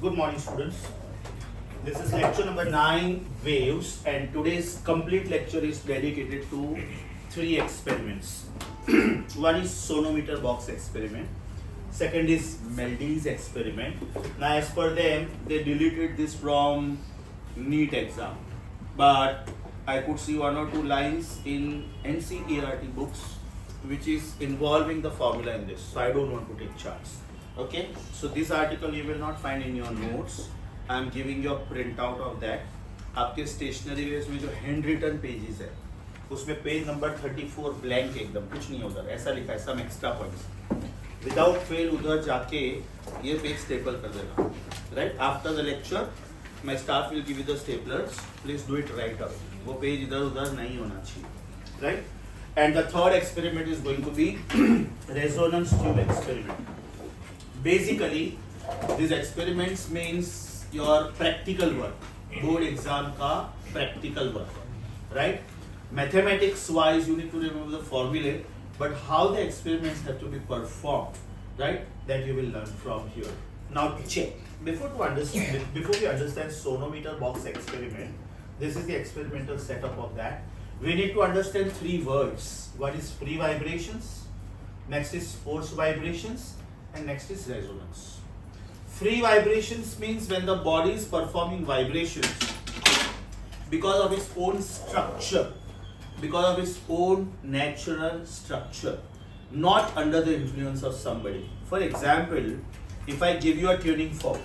Good morning, students. This is lecture number 9, waves, and today's complete lecture is dedicated to 3 experiments. One is sonometer box experiment. Second is Meldy's experiment. Now, as per them, they deleted this from NEET exam, but I could see 1 or 2 lines in NCERT books which is involving the formula in this, so I don't want to take chance. Okay, so this article you will not find in your notes. I am giving you a printout of that. आपके stationery veg में जो hand written pages है उसमें page number 34 blank एकदम कुछ नहीं उधर, ऐसा लिखा है some extra points without fail उधर जाके ये पेज स्टेपल कर देना. Right after the lecture my staff will give you the staplers, please do it right away. वो पेज इधर उधर नहीं होना चाहिए. Right, and the third experiment is going to be resonance tube experiment. Basically these experiments means your practical work, board exam ka practical work, right? Mathematics wise you need to remember the formulae, but how the experiments have to be performed, right, that you will learn from here. Now check, before we understand sonometer box experiment, this is the experimental setup of that. We need to understand 3 words. One is free vibrations, next is forced vibrations, and next is resonance. Free vibrations means when the body is performing vibrations because of its own structure, because of its own natural structure, not under the influence of somebody. For example, if I give you a tuning fork,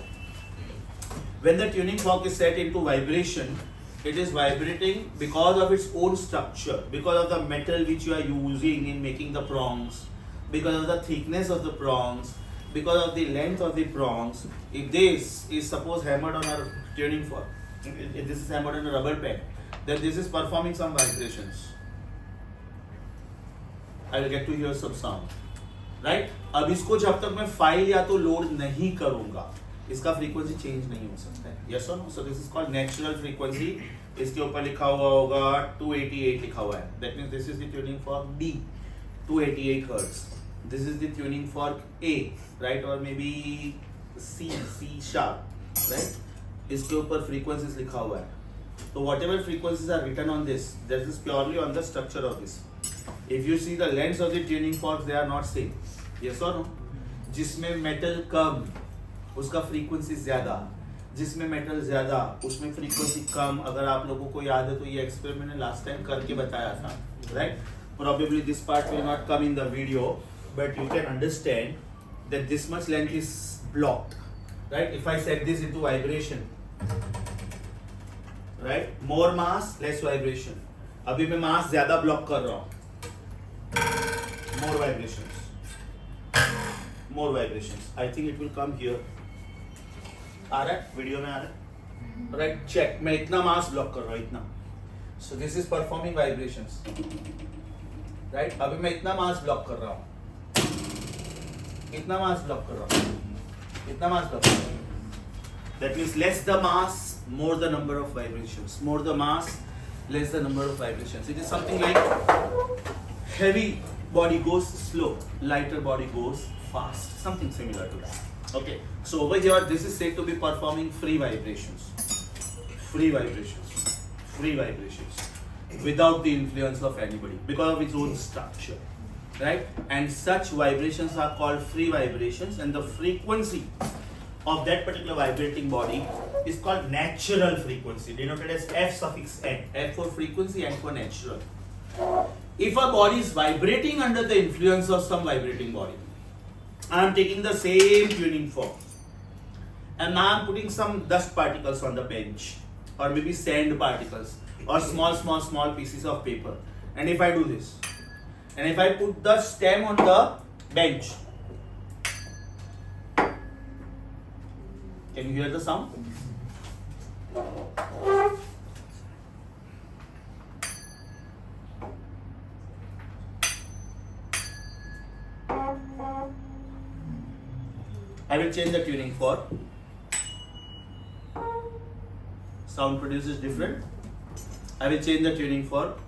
when the tuning fork is set into vibration, it is vibrating because of its own structure, because of the metal which you are using in making the prongs, because of the thickness of the prongs, because of the length of the prongs. If this is suppose hammered on a tuning fork, if this is hammered on a rubber pen, then this is performing some vibrations. I will get to hear some sound, right? अब इसको जब तक मैं file या तो load नहीं करूंगा इसका फ्रीक्वेंसी चेंज नहीं हो सकता है. यस और no? So this is called natural frequency. इसके ऊपर लिखा हुआ होगा 288 लिखा हुआ है. That means this is the tuning fork B, 288 hertz. This is the tuning fork A, right, और maybe C sharp, right. इसके ऊपर फ्रीक्वेंसीज लिखा हुआ है. तो whatever frequencies are written on this, that is purely on the structure of this. If you see the lengths of the tuning forks, they are not same. Yes और no? जिसमें metal कम उसका frequency ज्यादा, जिसमें metal ज्यादा उसमें frequency कम. अगर आप लोगों को याद है तो ये एक्सपेरिमेंट मैंने लास्ट टाइम करके बताया था, right. Probably this part will not come in the video, but you can understand that this much length is blocked, right? If I set this into vibration, right, more mass less vibration. अभी मैं मास ज्यादा block कर रहा हूँ, more vibrations, more vibrations. I think it will come here. आ रहा है video में, आ रहा है, राइट. चेक, मैं इतना मास ब्लॉक कर रहा हूँ, इतना. सो this is performing vibrations, right. अभी मैं इतना मास ब्लॉक कर रहा हूँ, इतना मास ब्लॉक कर रहा हूँ, इतना मास ब्लॉक कर रहा हूँ. That means less the mass more the number of vibrations, more the mass less the number of vibrations. It is something like heavy body goes slow, lighter body goes fast, something similar to that. Okay, so over here this is said to be performing free vibrations, free vibrations, free vibrations without the influence of anybody because of its own structure, right? And such vibrations are called free vibrations, and the frequency of that particular vibrating body is called natural frequency, denoted as F suffix N. F for frequency, N for natural. If a body is vibrating under the influence of some vibrating body, I am taking the same tuning fork and now I am putting some dust particles on the bench, or maybe sand particles, or small pieces of paper. And if I do this, and if I put the stem on the bench, can you hear the sound? I will change the tuning fork. Sound produces different. I will change the tuning fork.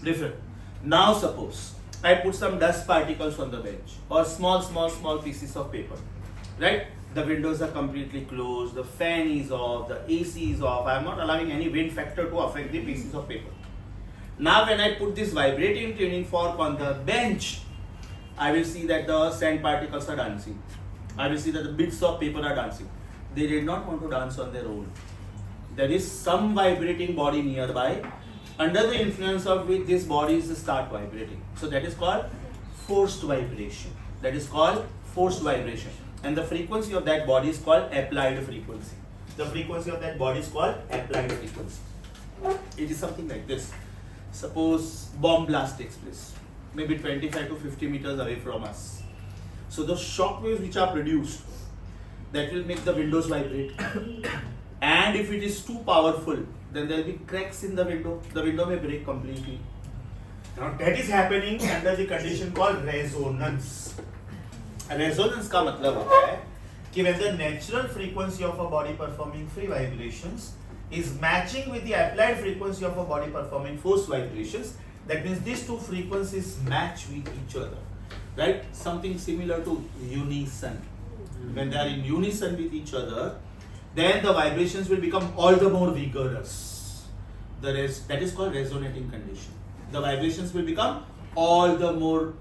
Different. Now suppose I put some dust particles on the bench or small pieces of paper, right? The windows are completely closed, the fan is off, the AC is off. I am not allowing any wind factor to affect the pieces of paper. Now when I put this vibrating tuning fork on the bench, I will see that the sand particles are dancing. I will see that the bits of paper are dancing. They did not want to dance on their own. There is some vibrating body nearby, under the influence of which these bodies start vibrating. So that is called forced vibration. That is called forced vibration. And the frequency of that body is called applied frequency. The frequency of that body is called applied frequency. It is something like this. Suppose bomb blast takes place, maybe 25 to 50 meters away from us. So those shock waves which are produced, that will make the windows vibrate. And if it is too powerful, then there will be cracks in the window may break completely. Now that is happening under the condition called resonance. Resonance का मतलब होता है कि when the natural frequency of a body performing free vibrations is matching with the applied frequency of a body performing forced vibrations, that means these two frequencies match with each other, right? Something similar to unison. When they are in unison with each other, then the vibrations will become all the more vigorous. That is called resonating condition. The vibrations will become all the more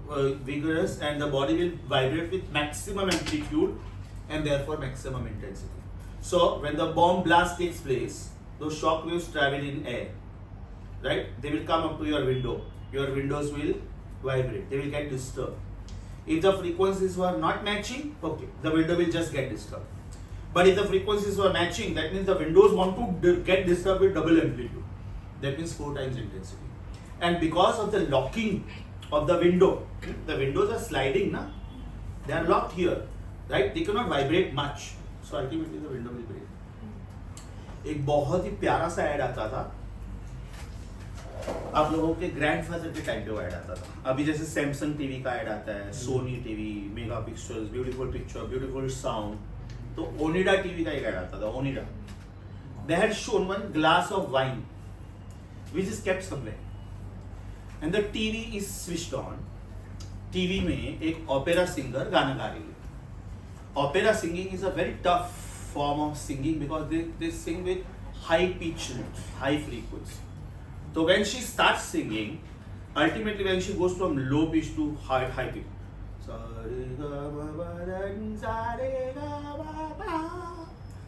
vigorous, and the body will vibrate with maximum amplitude and therefore maximum intensity. So when the bomb blast takes place, those shock waves travel in air, right? They will come up to your window. Your windows will vibrate. They will get disturbed. If the frequencies were not matching, okay, the window will just get disturbed. But if the frequencies were matching, that means the windows want to get disturbed with double amplitude. That means 4 times intensity. And because of the locking of the windows are sliding, na? They are locked here, right? They cannot vibrate much. So ultimately the window will break. एक बहुत ही प्यारा सा add आता था, आप लोगों के grandfather के टाइम पे ऐड आता था. अभी जैसे सैमसंग टीवी का ऐड आता है, Sony TV, mega pictures, beautiful picture, beautiful sound. तो ओनिडा टीवी का एक ऐड आता था, Onida. They had shown one glass of wine which is kept somewhere and the TV is switched on. TV में एक ओपेरा सिंगर गाना गा रही है. Opera singing is a very tough form of singing because they sing with high pitch notes, high frequency. So when she starts singing, ultimately when she goes from low pitch to high pitch, so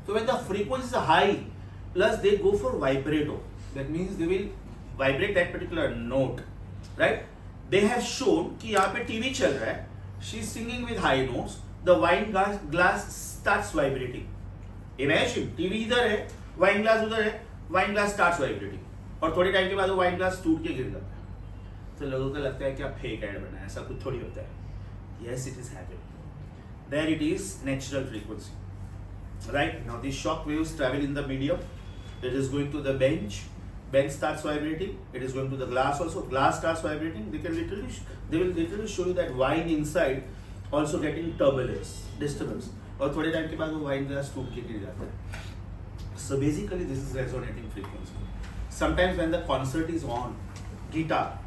when the frequencies are high, plus they go for vibrato, that means they will vibrate that particular note, right? They have shown कि यहाँ पे TV चल रहा है, she is singing with high notes, the wine glass starts vibrating. Imagine TV इधर है, wine glass उधर है, wine glass starts vibrating. और थोड़े टाइम के बाद वो वाइन ग्लास टूट के गिर जाता है. तो लोगों को लगता है कि आप फेक ऐड बना है, ऐसा कुछ थोड़ी होता है. Yes, it is happening. There it is natural frequency. Right? Now these shock waves travel in the medium. It is going to the bench. Bench starts vibrating. It is going to the glass also. Glass starts vibrating. They will literally show you that wine inside also getting turbulence, disturbance. और थोड़े time के बाद वो wine glass टूट के गिर जाता है. So basically this is resonating frequency. Sometimes when the concert is on, guitar,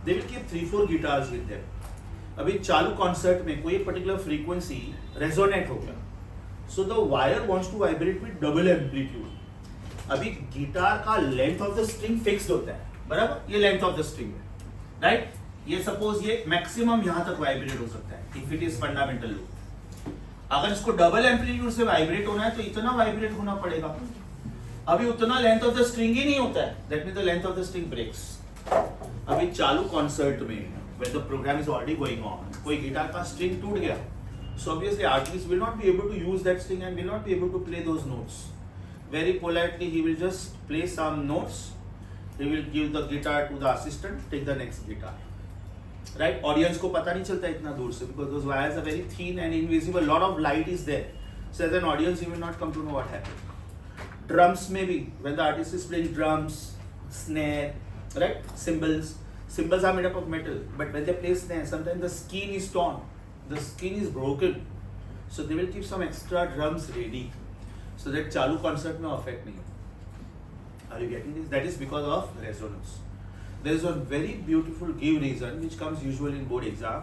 they will keep 3-4 guitars with them. अभी चालू concert में कोई particular frequency resonate हो गया, so the wire wants to vibrate with double amplitude. अभी guitar का length of the string fixed होता है, बराबर? ये length of the string है, right? ये suppose ये maximum यहाँ तक vibrate हो सकता है, if it is fundamental loop. अगर इसको double amplitude से vibrate होना है तो इतना vibrate होना पड़ेगा. अभी उतना लेंथ ऑफ द स्ट्रिंग ही नहीं होता है, that means the length of the string breaks. अभी चालू कॉन्सर्ट में when the programme is already going on, कोई गिटार का स्ट्रिंग टूट गया, so obviously artist will not be able to use that string and will not be able to play those notes. Very politely he will just play some notes, he will give the guitar to the assistant, take the next guitar, right? Audience को पता नहीं चलता इतना दूर से because those wires are very thin and invisible, lot of light is there, so as an audience you will not come to know what happened. Drums maybe, when the artist is playing drums, snare, right? Cymbals are made up of metal, but when they play snare, sometimes the skin is torn, the skin is broken, so they will keep some extra drums ready, so that चालू concert में affect नहीं. Are you getting this? That is because of resonance. there is a very beautiful give reason which comes usually in board exam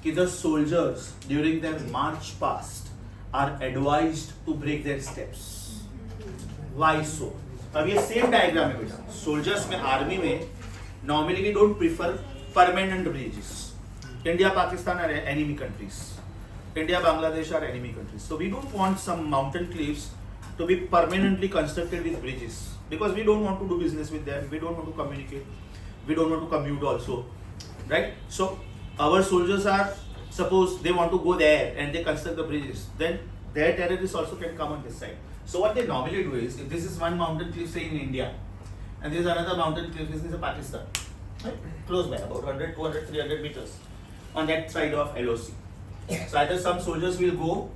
कि the soldiers during their march past are advised to break their steps. Why so? अब ये same diagram है बेटा. Soldiers में army में normally we don't prefer permanent bridges. India Pakistan are enemy countries. India Bangladesh are enemy countries. So we don't want some mountain cliffs to be permanently constructed with bridges because we don't want to do business with them. We don't want to communicate. We don't want to commute also, right? So our soldiers are, suppose they want to go there and they construct the bridges, then their terrorists also can come on this side. So what they normally do is, if this is one mountain cliff say in India and there is another mountain cliff this is Pakistan, right? Close by about 100, 200, 300 meters on that side of LOC. So either some soldiers will go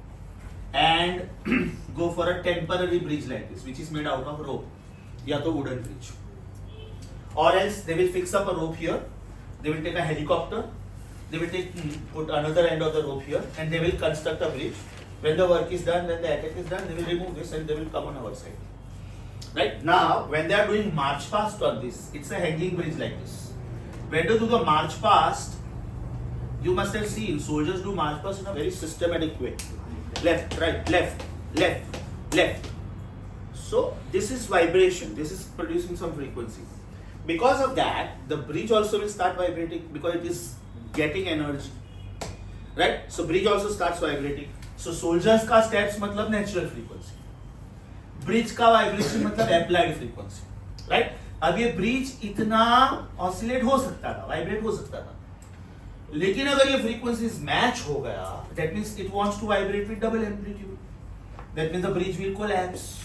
and go for a temporary bridge like this which is made out of rope या तो wooden bridge, or else they will fix up a rope here, they will take a helicopter, they will put another end of the rope here and they will construct a bridge. When the work is done, when the attack is done, they will remove this and they will come on our side. Right now, when they are doing march past on this, it's a hanging bridge like this. When they do the march past, you must have seen soldiers do march past in a very systematic way. Left, right, left, left, left. So this is vibration. This is producing some frequency. Because of that, the bridge also will start vibrating because it is getting energy. Right? So bridge also starts vibrating. So soldiers का steps मतलब natural frequency. Bridge का vibration मतलब applied frequency. Right? अब ये bridge इतना oscillate हो सकता था, vibrate हो सकता था. लेकिन अगर ये frequencies match हो गया, that means it wants to vibrate with double amplitude. That means the bridge will collapse.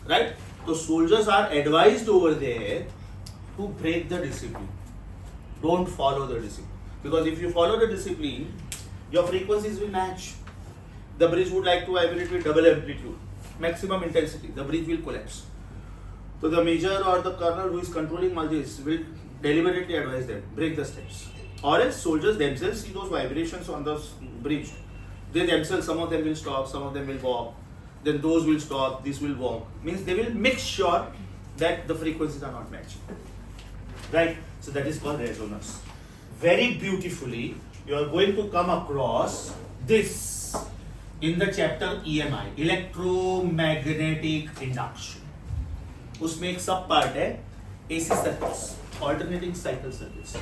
Right? So soldiers are advised over there to break the discipline. Don't follow the discipline. Because if you follow the discipline, your frequencies will match. The bridge would like to vibrate with double amplitude, maximum intensity. The bridge will collapse. So the major or the colonel who is controlling all this will deliberately advise them, break the steps. Or else soldiers themselves see those vibrations on the bridge. They themselves, some of them will stop, some of them will walk. Then those will stop, this will walk. Means they will make sure that the frequencies are not matching. Right? So that is called resonance. Very beautifully, you are going to come across this in the chapter EMI, electromagnetic induction. उसमें एक सब part है AC circuits, alternating cycle circuits.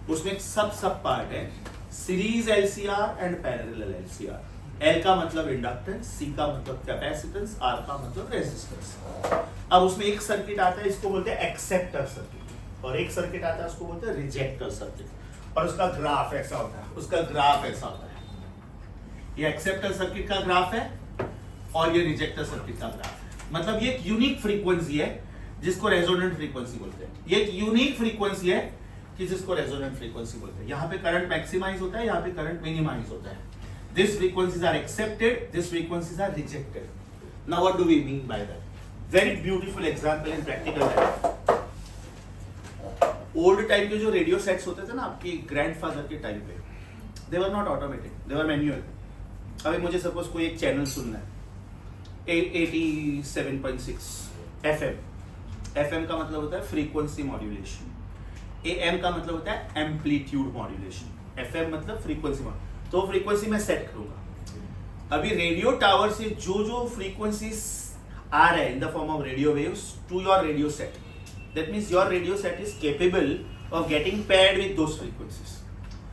उसमें एक सब part है series LCR and parallel LCR. L का मतलब इंडक्टेंस, C का मतलब कैपेसिटेंस, R का मतलब रेजिस्टेंस. अब उसमें एक सर्किट आता है इसको बोलते हैं एक्सेप्टर सर्किट और एक सर्किट आता है उसको बोलते हैं रिजेक्टर सर्किट और उसका ग्राफ ऐसा होता है, उसका ग्राफ ऐसा होता है. ये एक्सेप्टर सर्किट का ग्राफ है और ये रिजेक्टर सर्किट का ग्राफ है. मतलब ये एक यूनिक फ्रीक्वेंसी है जिसको रेजोनेंट फ्रीक्वेंसी बोलते हैं. ये एक यूनिक फ्रीक्वेंसी है कि जिसको रेजोनेंट फ्रीक्वेंसी बोलते हैं. यहाँ पे करंट मैक्सिमाइज होता है, यहाँ पे करंट मिनिमाइज होता है. These frequencies are accepted, these frequencies are rejected. Now what do we mean by that? Very beautiful example in practical life. Old type के जो रेडियो सेट्स होते थे ना आपके ग्रैंडफादर के टाइम पे, they were not automatic, they were manual. अभी मुझे सपोज कोई एक चैनल सुनना है 87.6 FM. FM का मतलब होता है फ्रीक्वेंसी मॉड्यूलेशन. AM का मतलब होता है एम्पलीट्यूड मॉड्यूलेशन. FM मतलब फ्रीक्वेंसी मॉड्यूलेशन. तो फ्रीक्वेंसी मैं सेट करूंगा. अभी रेडियो टावर से जो फ्रीक्वेंसीज आ रहे हैं in the form of radio waves to your radio set, that means your radio set is capable of getting paired with those frequencies.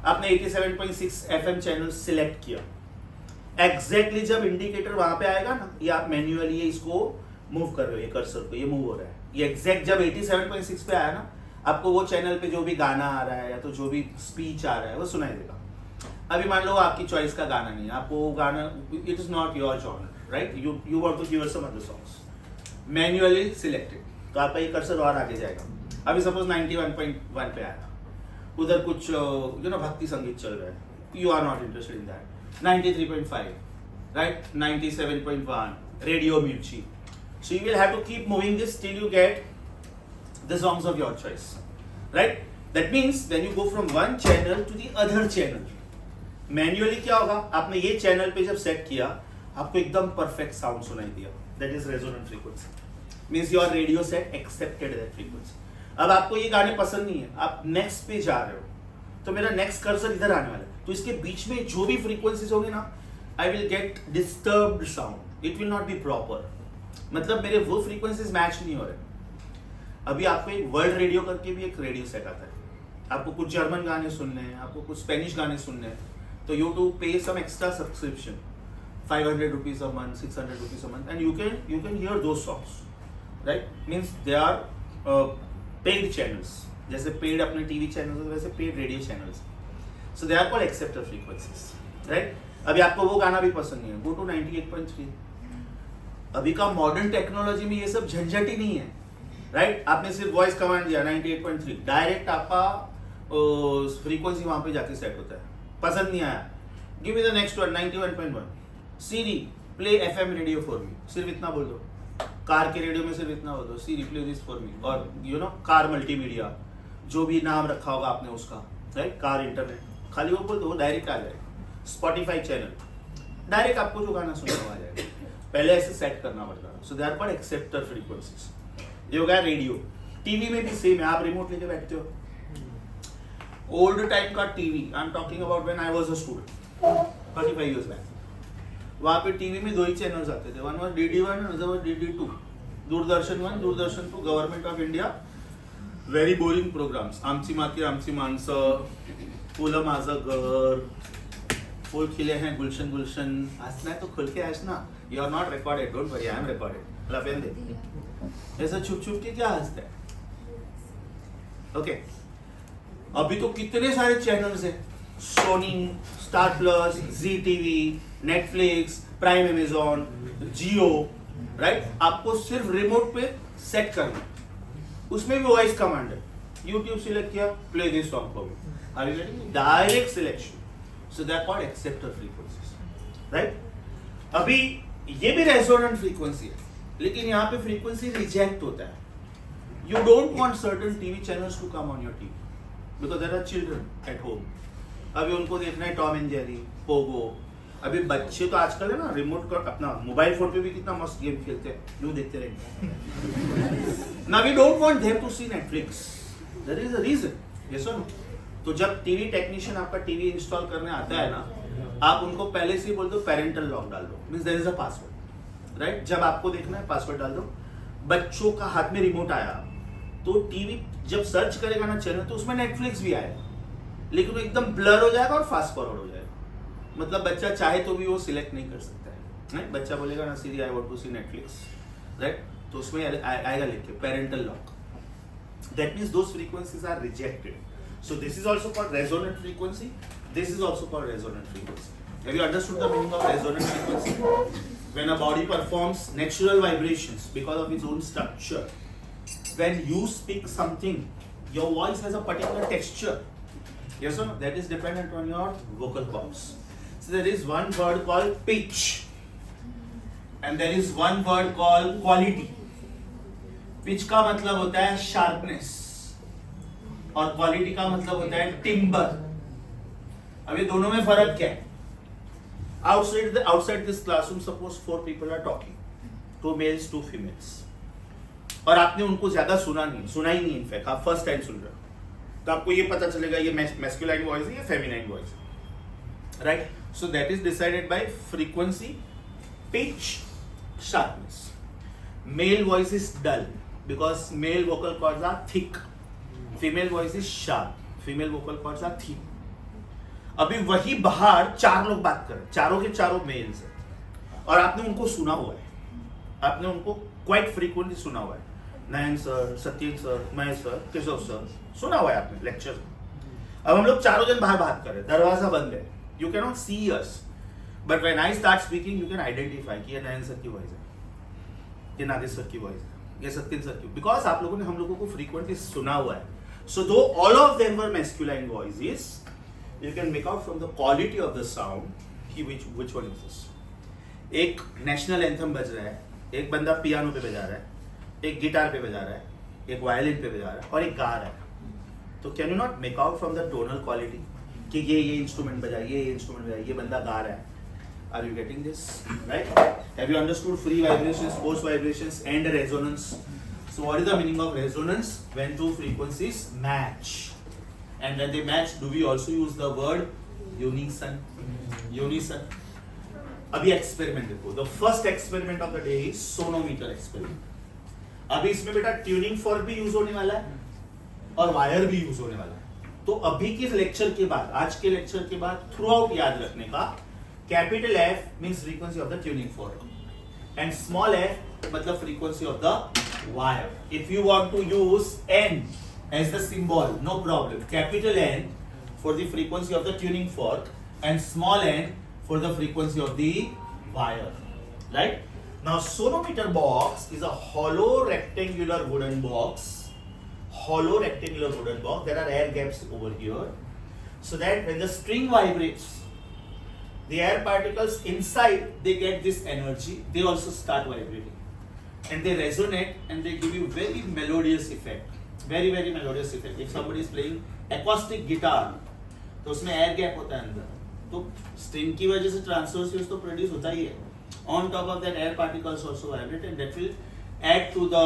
आपने 87.6 FM चैनल सिलेक्ट किया. एग्जैक्टली जब इंडिकेटर वहां पे आएगा ना, ये आप मैन्युअली इसको मूव कर रहे हो, ये कर्सर को ये मूव हो रहा है. ये एग्जैक्ट जब 87.6 पे आया ना, आपको वो चैनल पे जो भी गाना आ रहा है या तो जो भी स्पीच आ रहा है वो सुनाई देगा. अभी मान लो आपकी चॉइस का गाना नहीं है, आपको वो गाना it is not your genre, right? You want to hear some other songs, manually selected, तो आपका ये कर्सर और आगे जाएगा. अभी सपोज 91.1 पे आया, उधर कुछ भक्ति संगीत चल रहा है, you are not interested in that. 93.5, right? 97.1 radio Mirchi. So you will have to keep moving this till you get the songs of your choice, right? That means when you go from one channel to the other channel, manually क्या होगा, आपने ये channel पे जब set किया आपको एकदम perfect sound सुनाई दिया. That is resonant frequency. Means your radio set accepted that frequency. अब आपको ये गाने पसंद नहीं है, आप नेक्स्ट पे जा रहे हो, तो मेरा नेक्स्ट कर्सर इधर आने वाला है, तो इसके बीच में जो भी फ्रीक्वेंसीज होंगे ना, I will get disturbed sound, it will not B proper, मतलब मेरे वो फ्रीक्वेंसीज मैच नहीं हो रहे। अभी आपको एक वर्ल्ड रेडियो करके भी एक रेडियो सेट आता है, आपको कुछ जर्मन गाने सुनने हैं, आपको कुछ स्पेनिश गाने सुनने हैं, तो you to pay some extra subscription, 500 rupees a month, 600 rupees a month, and you can hear those songs, right? Means they are paid channels, जैसे paid अपने टीवी चैनल्स वैसे paid radio channels, so they are called acceptor frequencies, right? अभी आपको वो गाना भी पसंद नहीं है, go to 98.3। अभी का मॉडर्न टेक्नोलॉजी में ये सब झंझट ही नहीं है, राइट? आपने सिर्फ वॉइस कमांड दिया 98.3, डायरेक्ट आपका फ्रीक्वेंसी वहां पे जाके सेट होता है। पसंद नहीं आया, give me the next one 91.1, Siri play FM radio for me, सिर्फ इतना बोल दो, कार के रेडियो में सिर्फ इतना बोल दो, सीरी प्ले दिस फॉर मी, और यू नो कार मल्टीमीडिया, जो भी नाम रखा होगा आपने उसका, राइट? कार इंटरनेट, खाली वो बोल दो, वो डायरेक्ट आ जाएगा। स्पॉटिफाई चैनल, डायरेक्ट आपको जो गाना सुनना आ जाएगा, पहले ऐसे सेट करना पड़ता है। So they are called acceptor frequencies. ये हो गया रेडियो। टीवी में भी सेम है, आप रिमोट लेके बैठते हो, ओल्ड टाइम का TV, I am talking about when I was a student 35 years back, वहां पे टीवी में 2 ही चैनल्स आते थे, one was DD1 and other was DD2, Doordarshan 1, Doordarshan 2, government of India, very boring programmes, Aamchi Mati आमची माणसं, फुलं माझं घर, फूल खिले हैं गुलशन गुलशन, हंसना है तो खुल के हंसना, you are not recorded, don't worry, I am recorded, लपेन दे, ऐसा छुप छुप के क्या हंसता है, ओके? अभी तो कितने सारे चैनल्स हैं, Sony, Star Plus, Zee TV, Netflix, Prime, Amazon, Jio, right? आपको सिर्फ रिमोट पे सेट करना, उसमें भी वॉइस कमांड है, यूट्यूब सिलेक्ट किया, play this song for me, are you getting direct selection? So they are called acceptor frequencies, right? अभी ये भी रेजोनेंट फ्रीक्वेंसी है, लेकिन यहाँ पे फ्रीक्वेंसी रिजेक्ट होता है। You don't want certain TV channels to come on your TV because there are children at home, अभी उनको देखना है टॉम एंड जेरी, पोगो। अभी बच्चे तो आजकल है ना, रिमोट का अपना मोबाइल फोन पे भी कितना मस्त गेम खेलते हैं, यूं देखते रहेंगे। Now we don't want them to see Netflix, there is a reason, yes और नो? तो जब टीवी टेक्नीशियन आपका टीवी इंस्टॉल करने आता है ना, आप उनको पहले से ही बोल दो पेरेंटल लॉक डाल दो, means there is a password, right? जब आपको देखना है पासवर्ड डाल दो। बच्चों का हाथ में रिमोट आया तो टीवी जब सर्च करेगा ना चैनल, तो उसमें नेटफ्लिक्स भी आएगा, लेकिन वो एकदम ब्लर हो जाएगा और फास्ट फॉरवर्ड हो जाएगा, मतलब बच्चा चाहे तो भी वो सिलेक्ट नहीं कर सकता है, राइट? बच्चा बोलेगा ना Siri I want to see Netflix, right? तो उसमें आएगा लिख के parental lock, that means those frequencies are rejected. So this is also called resonant frequency. This is also called resonant frequency. Have you understood the meaning of resonant frequency? When a body performs natural vibrations because of its own structure. When you speak something, your voice has a particular texture. Yes or no? That is dependent on your vocal cords. So there is one word called pitch. And there is one word called quality. Pitch का मतलब होता है sharpness. और quality का मतलब होता है timber. अब ये दोनों में फर्क क्या है? Outside this classroom suppose 4 people are talking, 2 males 2 females, और आपने उनको ज्यादा सुना ही नहीं, इनफैक्ट आप फर्स्ट टाइम सुन रहे हो, तो आपको ये पता चलेगा ये मैस्कुलाइन वॉइस है या फेमिनाइन वॉइस है, right? So that is decided by frequency, pitch, sharpness. Male voice is dull because male vocal cords are thick, female voice is sharp, female vocal cords are thin. अभी वही बाहर 4 लोग बात कर रहे हैं, चारों के चारों मेल्स हैं, और आपने उनको सुना हुआ है, आपने उनको क्वाइट फ्रीक्वेंटली सुना हुआ है, Nayan sir, Satyen sir, Mahesh sir, Keshav sir, सुना हुआ है आपने लेक्चर में। अब हम लोग चारों जन बाहर बात कर रहे हैं, दरवाजा बंद है, you can not see us, but when I start speaking you can identify कि ये नयन सर की वॉइस है, ये नागेश सर की वॉइस है, ये सत्येन सर की, बिकॉज आप लोगों ने हम लोगों को फ्रीक्वेंटली सुना हुआ है। So though all of them were masculine voices, you can make out from the quality of the sound कि which one is this. एक नेशनल एंथम बज रहा है, एक बंदा पियानो पे बजा रहा है, एक गिटार पे बजा रहा है, एक वायलिन पे बजा रहा है, और एक गा रहा है। तो can you not make out from the tonal quality कि ये इंस्ट्रूमेंट बजा, ये इंस्ट्रूमेंट बजा, ये बंदा गा रहा है? Are you getting this? Right? Have you understood free vibrations, forced vibrations, and resonance? So what is the meaning of resonance? When two frequencies match. And when they match, do we also use the word unison? Unison. अभी experiment देखो. The first experiment of the day is sonometer experiment. अभी इसमें बेटा tuning fork भी use होने वाला है और वायर भी यूज होने वाला है. तो अभी के लेक्चर के बाद, आज के लेक्चर के बाद थ्रू आउट याद रखने का, capital F means frequency of the tuning fork and small f मतलब frequency of the wire. If you want to use N as the symbol, no problem. Capital N for the frequency of the tuning fork and small n for the frequency of the wire. Right? Now sonometer box is a hollow rectangular wooden box. Hollow rectangular wooden box. There are air gaps over here, so that when the string vibrates, the air particles inside, they get this energy. They also start vibrating, and they resonate and they give you very melodious effect. Very very melodious effect. If somebody is playing acoustic guitar, तो उसमें air gap होता है अंदर, तो string की वजह से transverse तो produce होता ही है. On top of that, air particles also vibrate, and that will add to the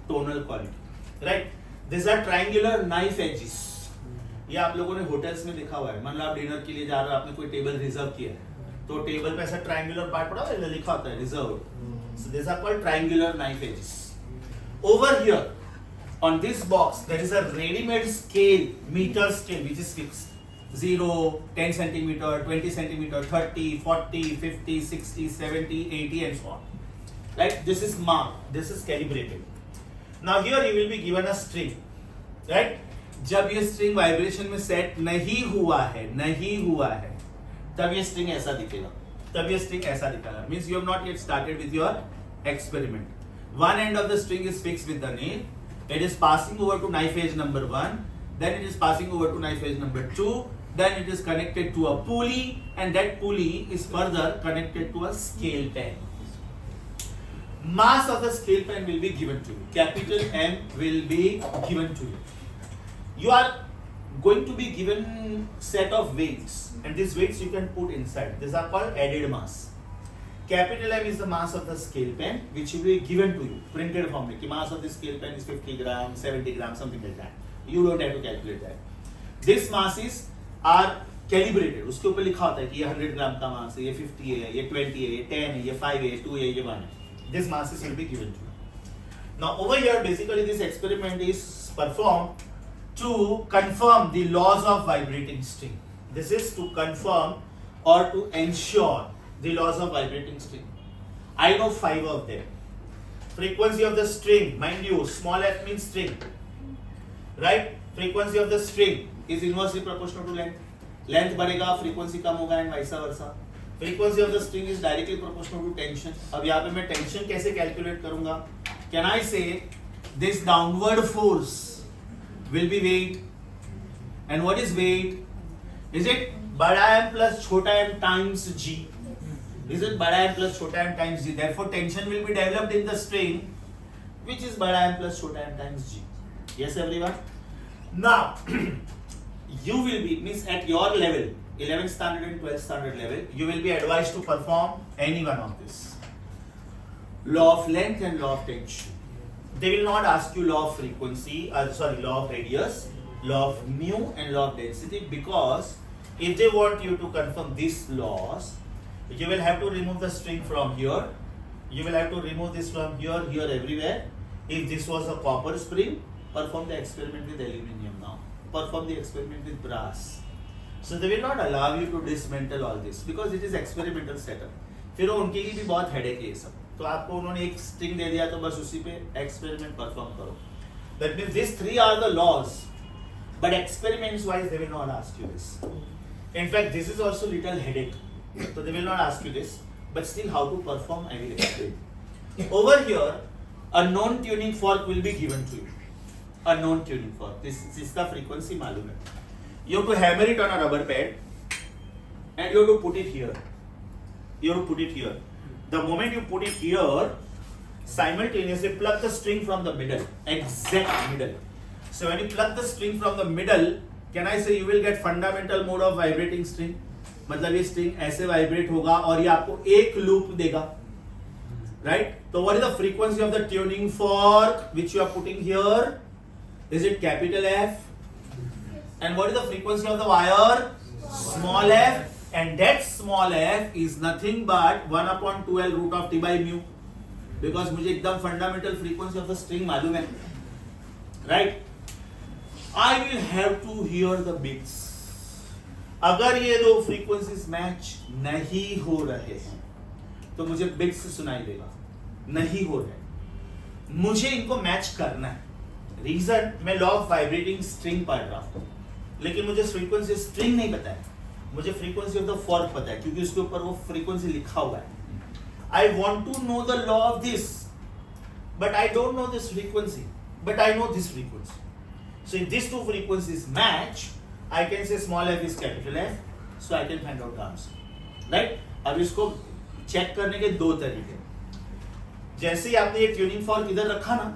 tonal quality. Right? These are triangular knife edges. ये आप लोगों ने hotels में देखा हुआ है. मान लो आप डिनर के लिए जा रहे हो, आपने कोई टेबल रिजर्व किया है, तो टेबल पे ऐसा triangular part पड़ा है, लिखा होता है reserved. So these are called triangular knife edges. Over here, on this box, there is a ready-made scale, meter scale, which is fixed. 0, 10 centimeter, 20 centimeter, 30, 40, 50, 60, 70, 80, and so on. Right? This is marked. This is calibrated. Now here you will be given a string. Right? जब ये string vibration में set नहीं हुआ है, तब ये string ऐसा दिखेगा. Means you have not yet started with your experiment. One end of the string is fixed with the nail. It is passing over to knife edge number 1, then it is passing over to knife edge number 2, then it is connected to a pulley, and that pulley is further connected to a scale pen. Mass of the scale pen will be given to you. Capital M will be given to you. You are going to be given set of weights, and these weights you can put inside. These are called added mass. Capital M is the mass of the scale pen, which will be given to you, printed form में कि mass of the scale pen is 50 grams, 70 grams, something like that. You don't have to calculate that. This masses are calibrated. उसके ऊपर लिखा होता है कि ये 100 ग्राम का मास है, ये 50 है, ये 20 है, ये 10 है, ये 5 है, 2 है, ये 1 है. This masses will be given to you. Now over here, basically this experiment is performed to confirm the laws of vibrating string. This is to confirm or to ensure the laws of vibrating string. I know 5 of them. Frequency of the string, mind you, small f means string. Right? Frequency of the string is inversely proportional to length. Length बढ़ेगा, frequency कम होगा, and vice versa. Frequency of the string is directly proportional to tension. अब यहाँ पे मैं tension कैसे calculate करूँगा? Can I say this downward force will be weight? And what is weight? Is it बड़ा m plus छोटा m times g? Is it बड़ा m plus छोटा m times g? Therefore, tension will be developed in the string, which is बड़ा m plus छोटा m times g. Yes, everyone. Now, you will be, means at your level, 11th standard and 12th standard level, you will be advised to perform any one of this. Law of length and law of tension. They will not ask you law of frequency, law of radius, law of mu, and law of density, because if they want you to confirm these laws, you will have to remove the string from here. You will have to remove this from here, everywhere. If this was a copper spring, perform the experiment with aluminium now. Perform the experiment with brass. So they will not allow you to dismantle all this because it is experimental setup. फिर उनके लिए भी बहुत headache है ये सब. तो आपको उन्होंने एक string दे दिया तो बस उसी पे experiment perform करो. That means these 3 are the laws, but experiments wise they will not ask you this. In fact, this is also little headache. So they will not ask you this, but still how to perform I will explain. Over here, a known tuning fork will be given to you. A known tuning fork. इसका frequency मालूम है. You have to hammer it on a rubber pad, and you have to put it here. The moment you put it here, simultaneously plug the string from the middle, exact middle. So when you plug the string from the middle, can I say you will get fundamental mode of vibrating string? मतलब ये string ऐसे vibrate होगा और ये आपको एक loop देगा. right? So what is the frequency of the tuning fork which you are putting here? Is it capital F? And what is the frequency of the wire? Small f. And that small f is nothing but 1 upon 2L root of T by mu. Because मुझे एकदम fundamental frequency of the string मालूम है, right? I will have to hear the bits. अगर ये दो frequencies match नहीं हो रहे हैं, तो मुझे bits सुनाई देगा. नहीं हो रहे, मुझे इनको मैच करना है. रीजन, मैं लॉ ऑफ वाइब्रेटिंग स्ट्रिंग पढ़ रहा हूं, लेकिन मुझे फ्रीक्वेंसी स्ट्रिंग नहीं पता है, मुझे फ्रीक्वेंसी ऑफ द फॉर्क पता है, क्योंकि उसके ऊपर वो फ्रीक्वेंसी लिखा हुआ है. I want to know the law of this, but I don't know this frequency, but I know this frequency. So if these two frequencies match, I can say small f is capital F, so I can find out the answer, right? अब इसको check करने के दो तरीके. जैसे ही आपने ये tuning fork इधर रखा ना,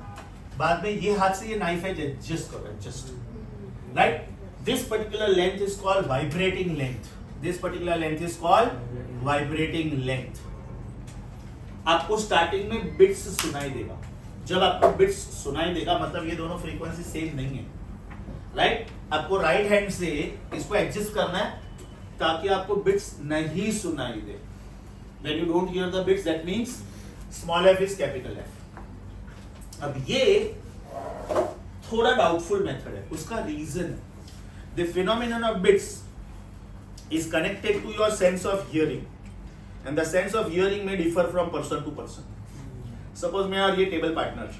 बाद में ये हाथ से ये नाइफ एज एडजस्ट करो, adjust, right? This particular length is called vibrating length. This particular length is called vibrating length. आपको स्टार्टिंग में बिट्स सुनाई देगा. जब आपको बिट्स सुनाई देगा मतलब ये दोनों फ्रीक्वेंसी सेम नहीं है, राइट? आपको राइट हैंड से इसको एडजस्ट करना है ताकि आपको बिट्स नहीं सुनाई दे. When you don't hear the bits, that means small f is capital F. अब ये थोड़ा डाउटफुल मेथड है. उसका reason, the phenomenon of bits is connected to your sense of hearing, and the sense of hearing may differ from person to person. Suppose मैं और ये table partner,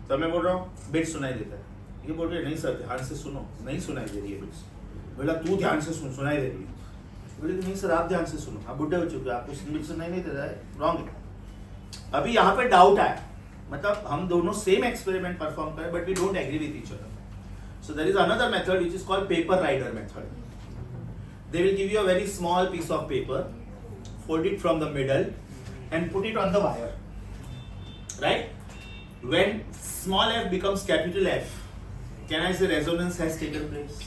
तो मैं बोल रहा हूँ बिट्स सुनाई देता है, ये बोल रहे नहीं सर ध्यान से सुनो, नहीं सुनाई दे रही है बिट्स. बोला तू ध्यान से सुन, सुनाई दे रही है. बोले नहीं सर आप ध्यान से सुनो, आप बुढ़े हो चुके, आपको बिट्स सुनाई नहीं दे रहा है, रॉन्ग है. अभी यहाँ पे डाउट आया, मतलब हम दोनों सेम एक्सपेरिमेंट परफॉर्म करें but we don't agree with each other. So there is another method which is called paper rider method. They will give you a very small piece of paper, fold it from the middle and put it on the wire, right? When small f becomes capital F, can I say resonance has taken place?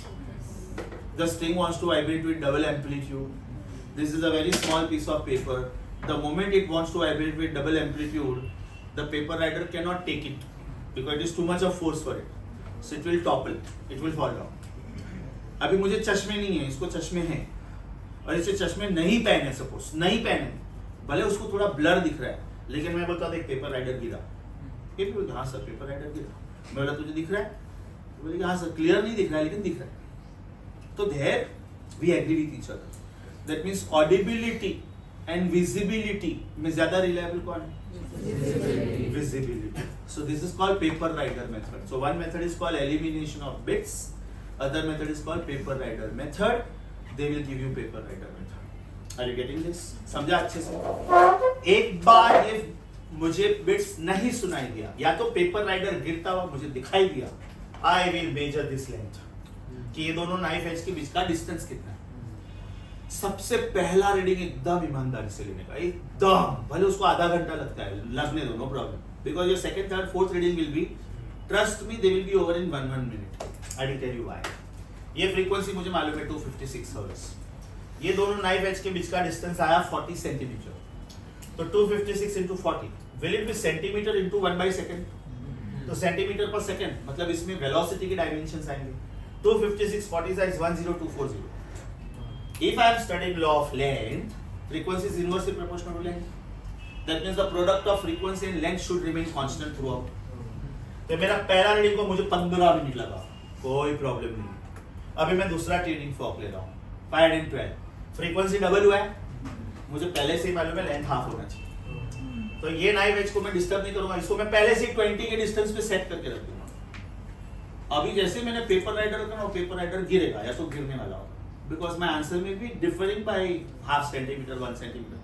The string wants to vibrate with double amplitude. This is a very small piece of paper. The moment it wants to vibrate with double amplitude, the paper rider cannot take it because it is too much of force for it. So it will topple, it will fall down. अभी मुझे चश्मे नहीं है, इसको चश्मे हैं, और इसे चश्मे नहीं पहने, सपोज नहीं पहने, भले उसको थोड़ा ब्लर दिख रहा है, लेकिन मैं बोलता देख पेपर राइडर गिरा, ये भी हाँ सर पेपर राइडर गिरा. मैं बोला तुझे दिख रहा है, बोले हाँ सर क्लियर नहीं दिख रहा है लेकिन दिख रहा है. तो there we agree with each other. That means audibility and visibility में ज्यादा रिलायबल कौन है? Visibility. So this is called paper rider method. So one method is called elimination of bits, other method is called paper rider method. They will give you paper rider method. Are you getting this? समझा अच्छे से? एक बार ये मुझे bits नहीं सुनाई दिया, या तो पेपर राइडर गिरता हुआ मुझे दिखाई दिया, I will measure this length, कि ये दोनों नाइफ एज के बीच का डिस्टेंस कितना है. सबसे पहला रीडिंग एकदम ईमानदारी से लेने का, एकदम, भले उसको आधा घंटा लगता है, लगने दो, no problem, because your second third fourth reading will be, trust me, they will be over in 1 minute. I will tell you why. ये फ्रीक्वेंसी मुझे मालूम है 256 हर्ट्ज. ये दोनों नाइफ एज के बीच का डिस्टेंस आया 40 सेंटीमीटर. तो 256 into 40 will it be centimetre into 1/2. तो सेंटीमीटर पर सेकंड, मतलब इसमें वेलोसिटी के डायमेंशंस आएंगे. 256 40 is 10240. If I am studying law of length, frequency is inversely proportional to length. That means the product of frequency and length should remain constant throughout. तो मेरा पहला reading को मुझे 15 मिनट लगा, कोई प्रॉब्लम नहीं. अभी मैं दूसरा ट्यूनिंग फॉर्क ले रहा हूँ, 512. फ्रीक्वेंसी डबल हुआ है, मुझे पहले से ही मालूम है लेंथ हाफ होना चाहिए. तो ये नाइफ एज को मैं डिस्टर्ब नहीं करूंगा, इसको मैं पहले से 20 के डिस्टेंस पे सेट करके रख दूंगा. अभी जैसे मैंने पेपर राइडर रखा, पेपर राइडर गिरेगा या तो गिरने वाला होगा, बिकॉज माई आंसर में भी differing by half centimetre 1 centimetre.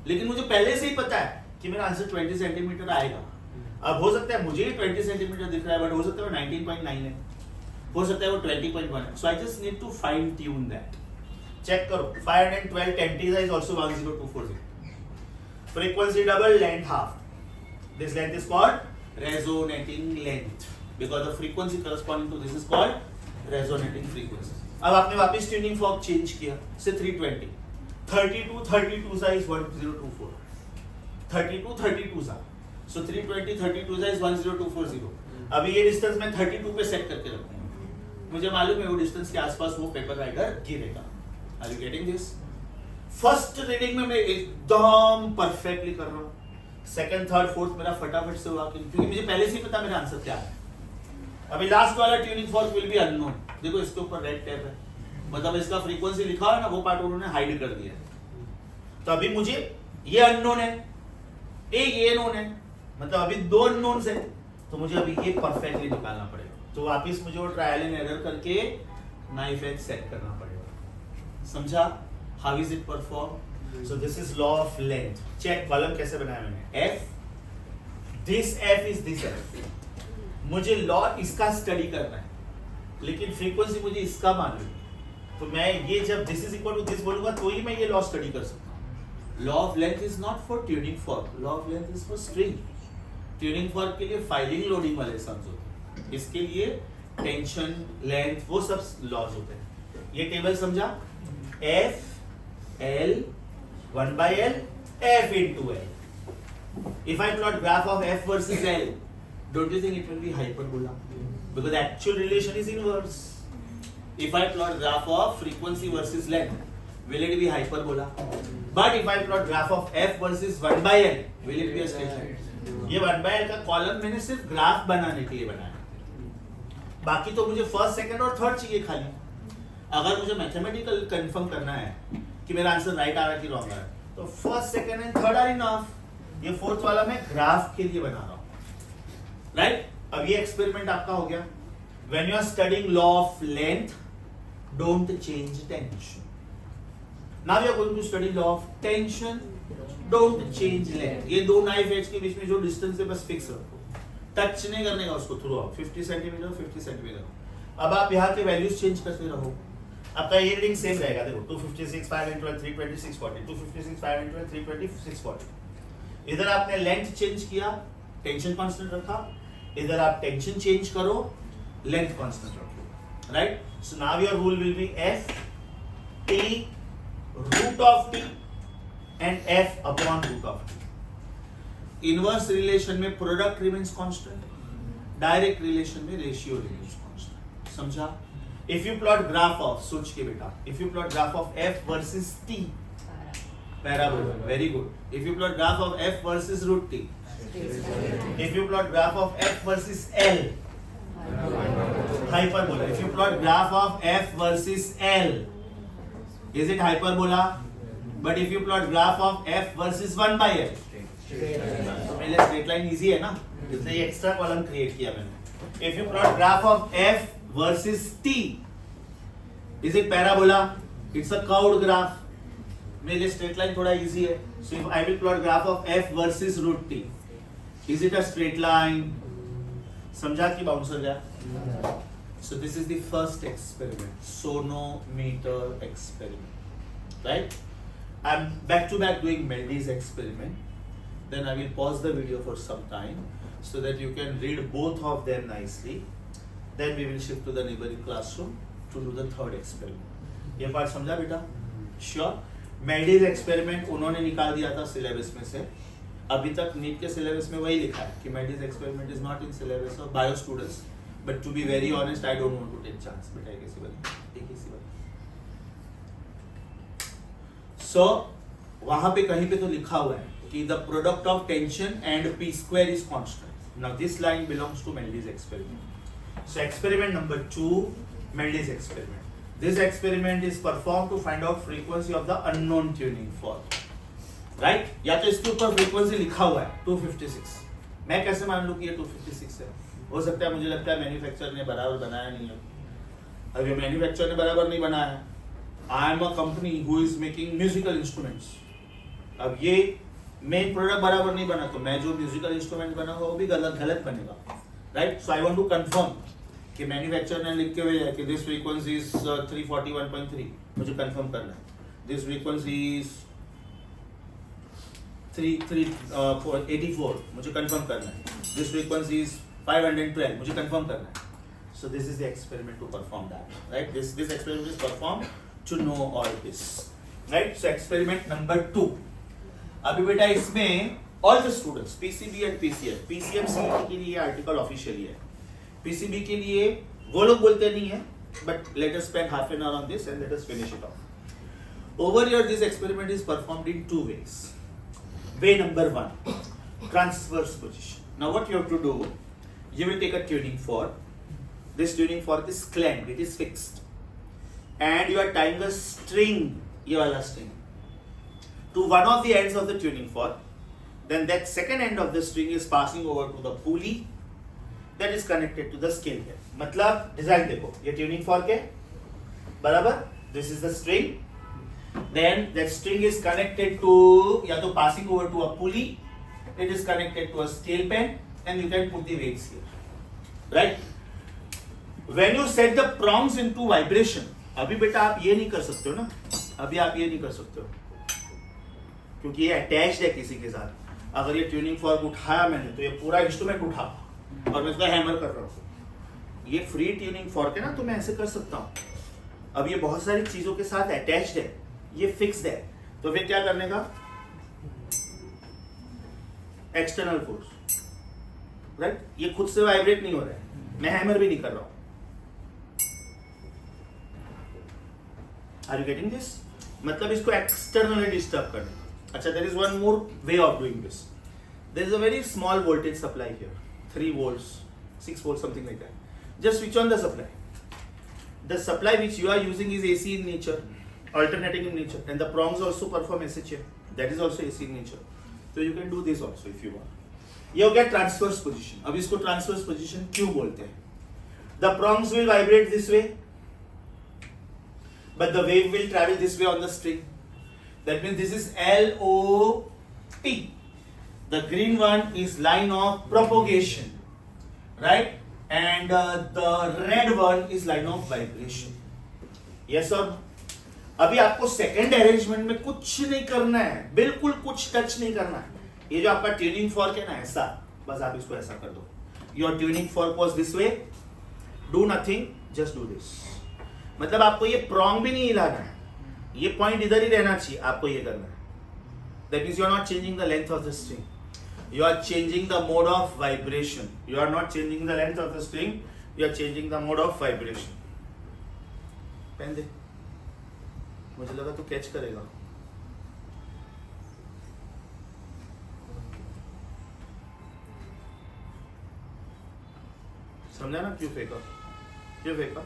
लेकिन मुझे पहले से ही पता है कि मेरा आंसर 20 सेंटीमीटर आएगा. अब हो सकता है मुझे ही 20 सेंटीमीटर दिख रहा है, बट हो सकता है वो 19.9 है, हो सकता है वो 20.1 है. So I just need to fine tune that. Check करो, 512 10 t is also 10240. Frequency double, length half. This length is called resonating length because the frequency corresponding to this is called resonating frequency. अब आपने वापस tuning fork change किया से 320, 32 size 1024, 32 32 जा, so 320 32 जा is 10240. अभी ये डिस्टेंस मैं 32 पे सेट करके रखूंगा, मुझे मालूम है वो डिस्टेंस के आसपास वो पेपर राइडर गिरेगा. Are you getting this? First reading में मैं एकदम परफेक्टली कर रहा हूँ, सेकंड थर्ड फोर्थ मेरा फटाफट से हुआ, क्योंकि मुझे पहले से ही पता मेरा आंसर क्या है. अभी लास्ट वाला tuning fork will be unknown. देखो इसके ऊपर रेड टैप है, मतलब इसका फ्रीक्वेंसी लिखा है ना, वो पार्ट उन्होंने हाइड कर दिया है. तो अभी मुझे ये अननोन है, एक ये नोन है, मतलब अभी दो अननोन्स है, तो मुझे अभी ये परफेक्टली निकालना पड़ेगा. तो वापस मुझे वो ट्रायल एंड एरर करके नाइफ एज सेट करना पड़ेगा. समझा? How is it perform? So this is law of length. Check column कैसे बनाया मैंने. F, this F is this F. मुझे लॉ इसका स्टडी करना है, लेकिन फ्रीक्वेंसी मुझे इसका मालूम है, तो मैं ये जब this is equal to this बोलूंगा तो ही मैं ये लॉ स्टडी कर सकता हूँ. Law of length is not for tuning fork, law of length is for string. Tuning fork के लिए फाइलिंग लोडिंग वाले सम्स होते हैं, इसके लिए टेंशन लेंथ वो सब लॉज होते हैं. ये टेबल समझा? F L 1 by L F into L. If I plot graph of F versus L, don't you think it will be hyperbola? Because the actual relation is inverse. If I plot graph of frequency versus length, will it be hyperbola? But if I plot graph of F versus 1 by L, will it be a straight line? ये 1 by L का column मैंने सिर्फ graph बनाने के लिए बनाया, बाकी तो मुझे फर्स्ट सेकंड और थर्ड चाहिए खाली. अगर मुझे मैथमेटिकल कंफर्म करना है कि मेरा आंसर राइट आ रहा है कि रॉन्ग आ रहा है, तो first second and third are enough. ये फोर्थ वाला मैं ग्राफ के लिए बना रहा हूं, राइट? अब ये एक्सपेरिमेंट आपका हो गया. When you are studying law of length, don't change tension. Now we are going to study law of tension, don't change length. ये दो नाइफ एज के बीच में जो डिस्टेंस है बस फिक्स रखो, टच नहीं करने का उसको थ्रू आउट. 50 centimetre 50 centimetre. अब आप यहाँ के वैल्यूज चेंज करते रहो, आपका ये रीडिंग सेम रहेगा. देखो 256 5 and 12 326 40, 256 5 and 12 326 40. इधर आपने लेंथ चेंज किया, टेंशन कांस्टेंट रखा. इधर आप टेंशन चेंज करो, लेंथ कांस्टेंट रखो, right? So now your rule will be F T root of T and F upon root of T. Inverse relation में product remains constant, direct relation में ratio remains constant. समझा? If you plot graph of, सोच के बेटा, if you plot graph of F versus T, parabola, very good. If you plot graph of F versus root T, if you plot graph of F versus L, hyperbola. If you plot graph of F versus L, is it hyperbola? But if you plot graph of F versus 1 by L, मेरे straight line easy है ना, इसलिए extra column create किया मैंने. If you plot graph of F versus T, is it parabola? It's a curved graph. मेरे लिए straight line थोड़ा easy है. So if I will plot graph of F versus root T, is it a straight line? समझा कि bouncer गया? So this is the first experiment, sonometer experiment, right? I'm back to back doing Mendy's experiment. Then I will pause the video for some time so that you can read both of them nicely. Then we will shift to the neighboring classroom to do the third experiment. ये part समझा बेटा? Sure. Mendy's experiment उन्होंने निकाल दिया था syllabus में से. अभी तक नीट के सिलेबस में वही लिखा है कि Mendy's experiment is not in syllabus of bio students. But to be very honest, I don't want to take chance. बेटा एक ऐसी बात. So वहाँ पे कहीं पे तो लिखा हुआ है कि the product of tension and p square is constant. Now this line belongs to Mendy's experiment. So experiment number 2, Mendy's experiment. This experiment is performed to find out frequency of the unknown tuning fork. Right? या तो इसके ऊपर frequency लिखा हुआ है 256. मैं कैसे मान लूँ कि ये 256 है? हो सकता है मुझे लगता है मैन्युफैक्चरर ने बराबर बनाया नहीं है. अगर मैन्युफैक्चरर ने बराबर नहीं बनाया है, I am a company who is making musical instruments. अब ये मेन प्रोडक्ट बराबर नहीं बना तो मैं जो म्यूजिकल इंस्ट्रूमेंट बना वो भी गलत बनेगा. Right? So I want to confirm कि मैन्युफैक्चरर ने लिख के भेजा कि दिस फ्रीक्वेंसी इज 341.3, मुझे कंफर्म करना है. दिस फ्रीक्वेंसी इज 84, मुझे कंफर्म करना है. दिस फ्रीक्वेंसी इज 512, मुझे कंफर्म करना है. So this is the experiment to perform that, right? This experiment is performed to know all this, right? So experiment number 2. अभी बेटा इसमें all the students PCB and PCM, PCM CET के लिए article officially है, PCB के लिए वो लोग बोलते नहीं है, but let us spend half an hour on this and let us finish it off. Over here this experiment is performed in two ways. Way number 1, transverse position. Now what you have to do, you will take a tuning fork. This tuning fork is clamped, it is fixed, and you are tying a string, ये वाला string, to one of the ends of the tuning fork. Then that second end of the string is passing over to the pulley that is connected to the scale head. मतलब design देखो, ये tuning fork है, बराबर, this is the string, then that string is connected to, या तो passing over to a pulley, it is connected to a scale pen, and you can put the weights here, right? When you set the prongs into vibration, अभी बेटा आप ये नहीं कर सकते हो ना, अभी आप ये नहीं कर सकते हो, क्योंकि ये अटैच्ड है किसी के साथ। अगर ये ट्यूनिंग फॉर्क उठाया मैंने तो ये पूरा इंस्ट्रूमेंट उठा और मैं इसका हैमर कर रहा हूँ। ये फ्री ट्यूनिंग फॉर्क है ना, तो मैं ऐसे कर सकता हूँ। अब ये बहुत सारी चीजों के साथ अटैच्ड है, ये फिक्स्ड है, तो फिर क्या करने का, एक्सटर्नल फोर्स, राइट? ये खुद से वाइब्रेट नहीं हो रहा है, मैं हैमर भी नहीं कर रहा हूं। Are you getting this? मतलब इसको एक्सटर्नली डिस्टर्ब करने। अच्छा, there is one more way of doing this. There is a very small voltage supply here, 3 volts, 6 volts, something like that. Just switch on the supply. The supply which you are using is AC in nature, alternating in nature, and the prongs also perform SHM. That is also AC in nature. So you can do this also if you want. ये हो गया transverse position. अब इसको transverse position क्यों बोलते हैं? The prongs will vibrate this way, but the wave will travel this way on the string. That means this is LOP. The green one is line of propagation, right? And the red one is line of vibration. Yes or no? अभी आपको second arrangement में कुछ नहीं करना है, बिल्कुल कुछ touch नहीं करना है। ये जो आपका ट्यूनिंग फॉर्क है ना, ऐसा, बस आप इसको ऐसा कर दो। Your tuning fork was this way, do nothing, just do this. मतलब आपको ये प्रॉन्ग भी नहीं हिलाना है, ये पॉइंट इधर ही रहना चाहिए, आपको ये करना है। That means you are not changing the length of the string, you are changing the mode of vibration. You are not changing the length of the string, you are changing the mode of vibration. पेन दे, मुझे लगा तू catch करेगा। समझा ना क्यों फेंका? क्यों फेंका?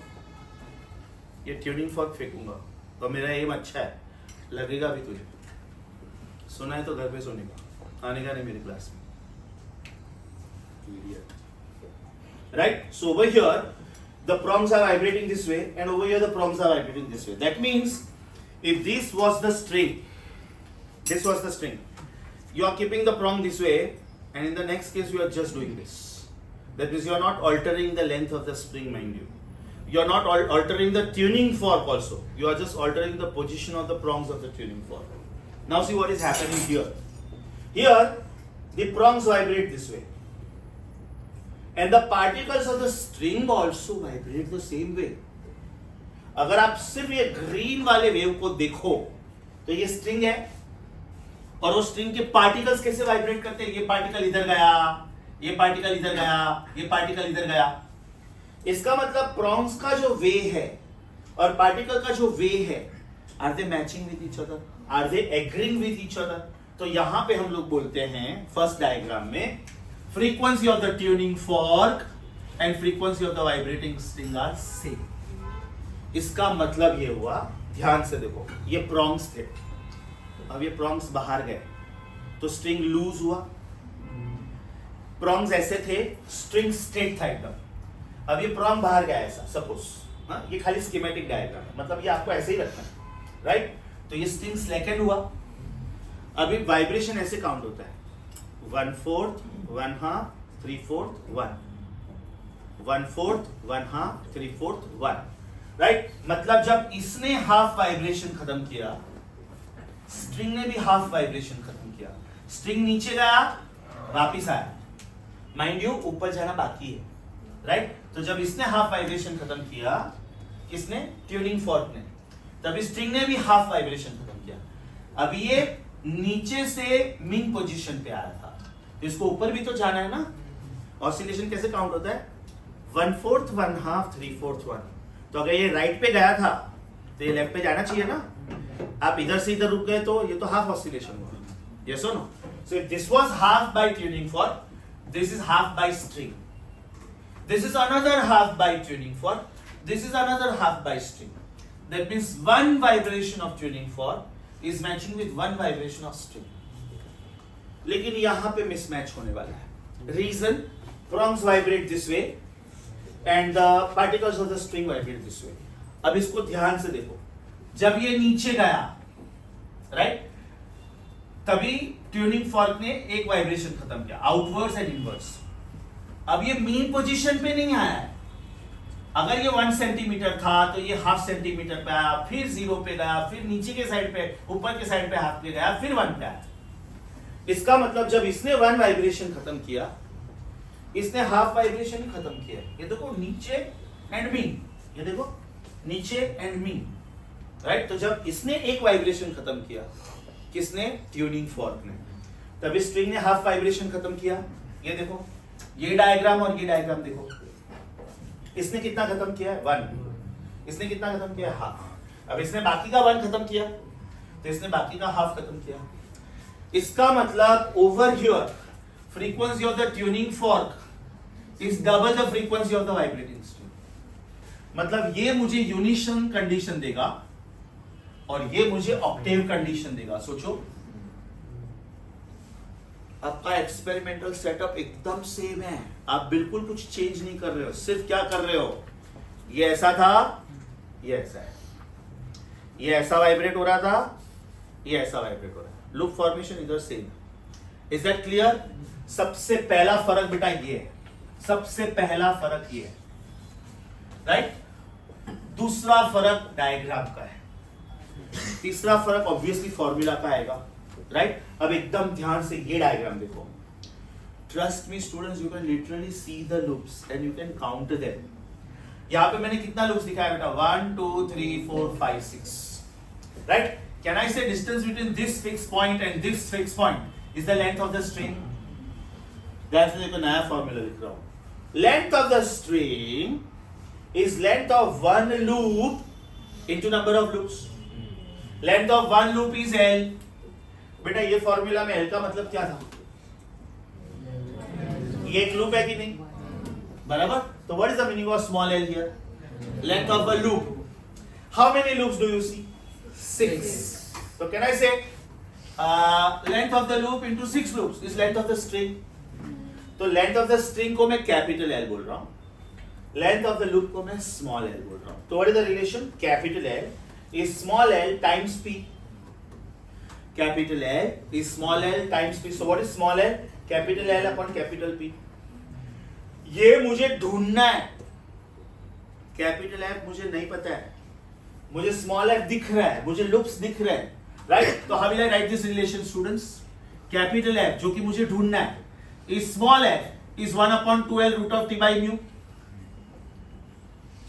ये ट्यूनिंग फॉर्क फेंकूंगा और मेरा एम अच्छा है, लगेगा भी तुझे। सुना है तो घर पे सुनेगा, आने का नहीं मेरी क्लास में। Right? So over here the prongs are vibrating this way, and over here the prongs are vibrating this way. That means if this was the string, this was the string, you are keeping the prong this way, and in the next case you are just doing this. That means you are not altering the length of the spring, mind you. You are not altering the tuning fork also. You are just altering the position of the prongs of the tuning fork. Now see what is happening here. Here the prongs vibrate this way, and the particles of the string also vibrate the same way. अगर आप सिर्फ ये green वाले wave को देखो तो ये string है, और वो स्ट्रिंग के पार्टिकल्स कैसे वाइब्रेट करते हैं? ये पार्टिकल इधर गया, ये पार्टिकल इधर गया, ये पार्टिकल इधर गया। इसका मतलब प्रॉन्ग्स का जो वे है और पार्टिकल का जो वे है, are they matching with each other, are they agreeing with each other? तो यहां पे हम लोग बोलते हैं फर्स्ट डायग्राम में, frequency of the tuning fork and frequency of the vibrating string are same. इसका मतलब ये हुआ, ध्यान से देखो, ये prongs थे, अब ये prongs बाहर गए तो string लूज हुआ। prongs ऐसे थे, string straight था एकदम। अब ये prong बाहर गया ऐसा, suppose, हाँ, ये खाली schematic diagram है, मतलब ये आपको ऐसे ही रखना है, right? तो ये string slackened हुआ। अभी vibration ऐसे काउंट होता है, 1/4, 1/2, 3/4, 1, 1/4, 1/2, 3/4, 1, राइट? मतलब जब इसने हाफ वाइब्रेशन खत्म किया, स्ट्रिंग ने भी हाफ वाइब्रेशन खत्म किया। स्ट्रिंग नीचे गया, वापिस आया, माइंड यू ऊपर जाना बाकी है, राइट? तो जब इसने हाफ वाइब्रेशन खत्म किया, किसने? ट्यूनिंग फॉर्क ने, तभी स्ट्रिंग ने भी हाफ वाइब्रेशन खत्म किया। अब ये नीचे से मीन पोजीशन पे आया था, इसको ऊपर भी तो जाना है ना। ऑसिलेशन कैसे काउंट होता है? 1/4, 1/2, 3/4, 1। तो अगर ये राइट पे गया था तो ये लेफ्ट पे जाना चाहिए ना। आप इधर से इधर रुक गए तो ये तो हाफ ऑसिलेशन हुआ। यस और no? So if this was half by tuning fork, this is half by string, this is another half by tuning fork, this is another half by string. That means one vibration of tuning fork is matching with one vibration of string. लेकिन यहां पे mismatch होने वाला है. Reason, prongs vibrate this way and the particles of the string vibrate this way. अब इसको ध्यान से देखो, जब ये नीचे गया, right? तभी ट्यूनिंग फॉर्क ने एक वाइब्रेशन खत्म किया, आउटवर्ड्स एंड इनवर्ड्स. अब ये मीन पोजीशन पे नहीं आया है. अगर ये 1 सेंटीमीटर था तो ये हाफ सेंटीमीटर पे आया, फिर 0 पे गया, फिर नीचे के साइड पे, ऊपर के साइड पे हाफ पे गया, फिर 1 पे आया. इसका मतलब जब इसने 1 वाइब्रेशन खत्म किया, इसने हाफ वाइब्रेशन खत्म किया. ये देखो नीचे एंड मीन, ये देखो नीचे एंड मीन, राइट. तो जब इसने एक वाइब्रेशन खत्म किया, किसने? ट्यूनिंग फॉर्क ने. तब स्ट्रिंग ने हाफ वाइब्रेशन खत्म किया. ये देखो, ये डायग्राम और ये डायग्राम देखो. इसने कितना खत्म किया है? 1. इसने कितना खत्म किया है? हाफ. अब इसने बाकी का 1 खत्म किया तो इसने बाकी का हाफ खत्म किया. इसका मतलब over here frequency of the tuning fork is double the frequency of the vibrating string. मतलब ये मुझे यूनिशन कंडीशन देगा और ये मुझे ऑक्टेव कंडीशन देगा. सोचो, आपका एक्सपेरिमेंटल सेटअप एकदम सेम है. आप बिल्कुल कुछ चेंज नहीं कर रहे हो. सिर्फ क्या कर रहे हो? ये ऐसा था, ये ऐसा है. ये ऐसा वाइब्रेट हो रहा था, ये ऐसा वाइब्रेट हो रहा है. लूप फॉर्मेशन इधर सेम. Is that clear? सबसे पहला फर्क बेटा ये है. सबसे पहला फर्क ये है, राइट. दूसरा फर्क डायग्राम का है. तीसरा फर्क ऑब्वियसली फॉर्मूला का आएगा, राइट. अब एकदम ध्यान से ये डायग्राम देखो. Trust me students, you can literally see the loops and you can count them. यहां पे मैंने कितना लूप्स दिखाया बेटा? 1 2 3 4 5 6, राइट. कैन आई से distance between this fix point and this fix point is the length of the string. That's why मैं नया formula लिख रहा हूं. Length of the string is length of one loop into number of loops. Length of one loop is L. बेटा ये formula में L का मतलब क्या था? ये एक लूप है कि नहीं? बराबर. तो what is the meaning of small l here? Length of a loop. How many loops do you see? 6. So can I say length of the loop into 6 loops is length of the string. तो length of the string को मैं capital L बोल रहा हूँ, length of the loop को मैं small l बोल रहा हूँ. तो what is the relation? Capital L is small l times p. Capital L is small l times p. So what is small l? Capital L upon capital P. ये मुझे ढूंढना है. कैपिटल F मुझे नहीं पता है, मुझे स्मॉल f दिख रहा है, मुझे लूप्स दिख रहे हैं, राइट. तो how will I write this relation students? Capital F जो कि मुझे ढूंढना है is small f is 1/2l root of t by mu,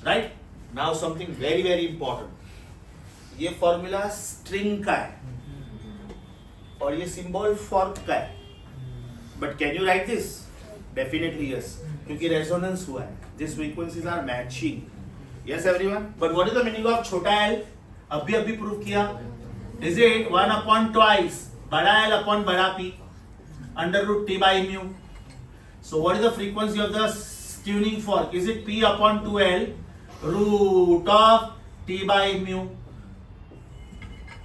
right. Now something very very important. ये फॉर्मूला स्ट्रिंग का है और ये सिंबल फॉर्क का है. But can you write this? Definitely yes, क्योंकि रेजोनेंस हुआ है. This frequencies are matching. Yes everyone. But what is the meaning of छोटा l? अभी प्रूव किया. इज इट 1/2 बड़ा l अपॉन बड़ा p under root t by mu. So what is the frequency of the tuning fork? Is it p upon 2l root of t by mu.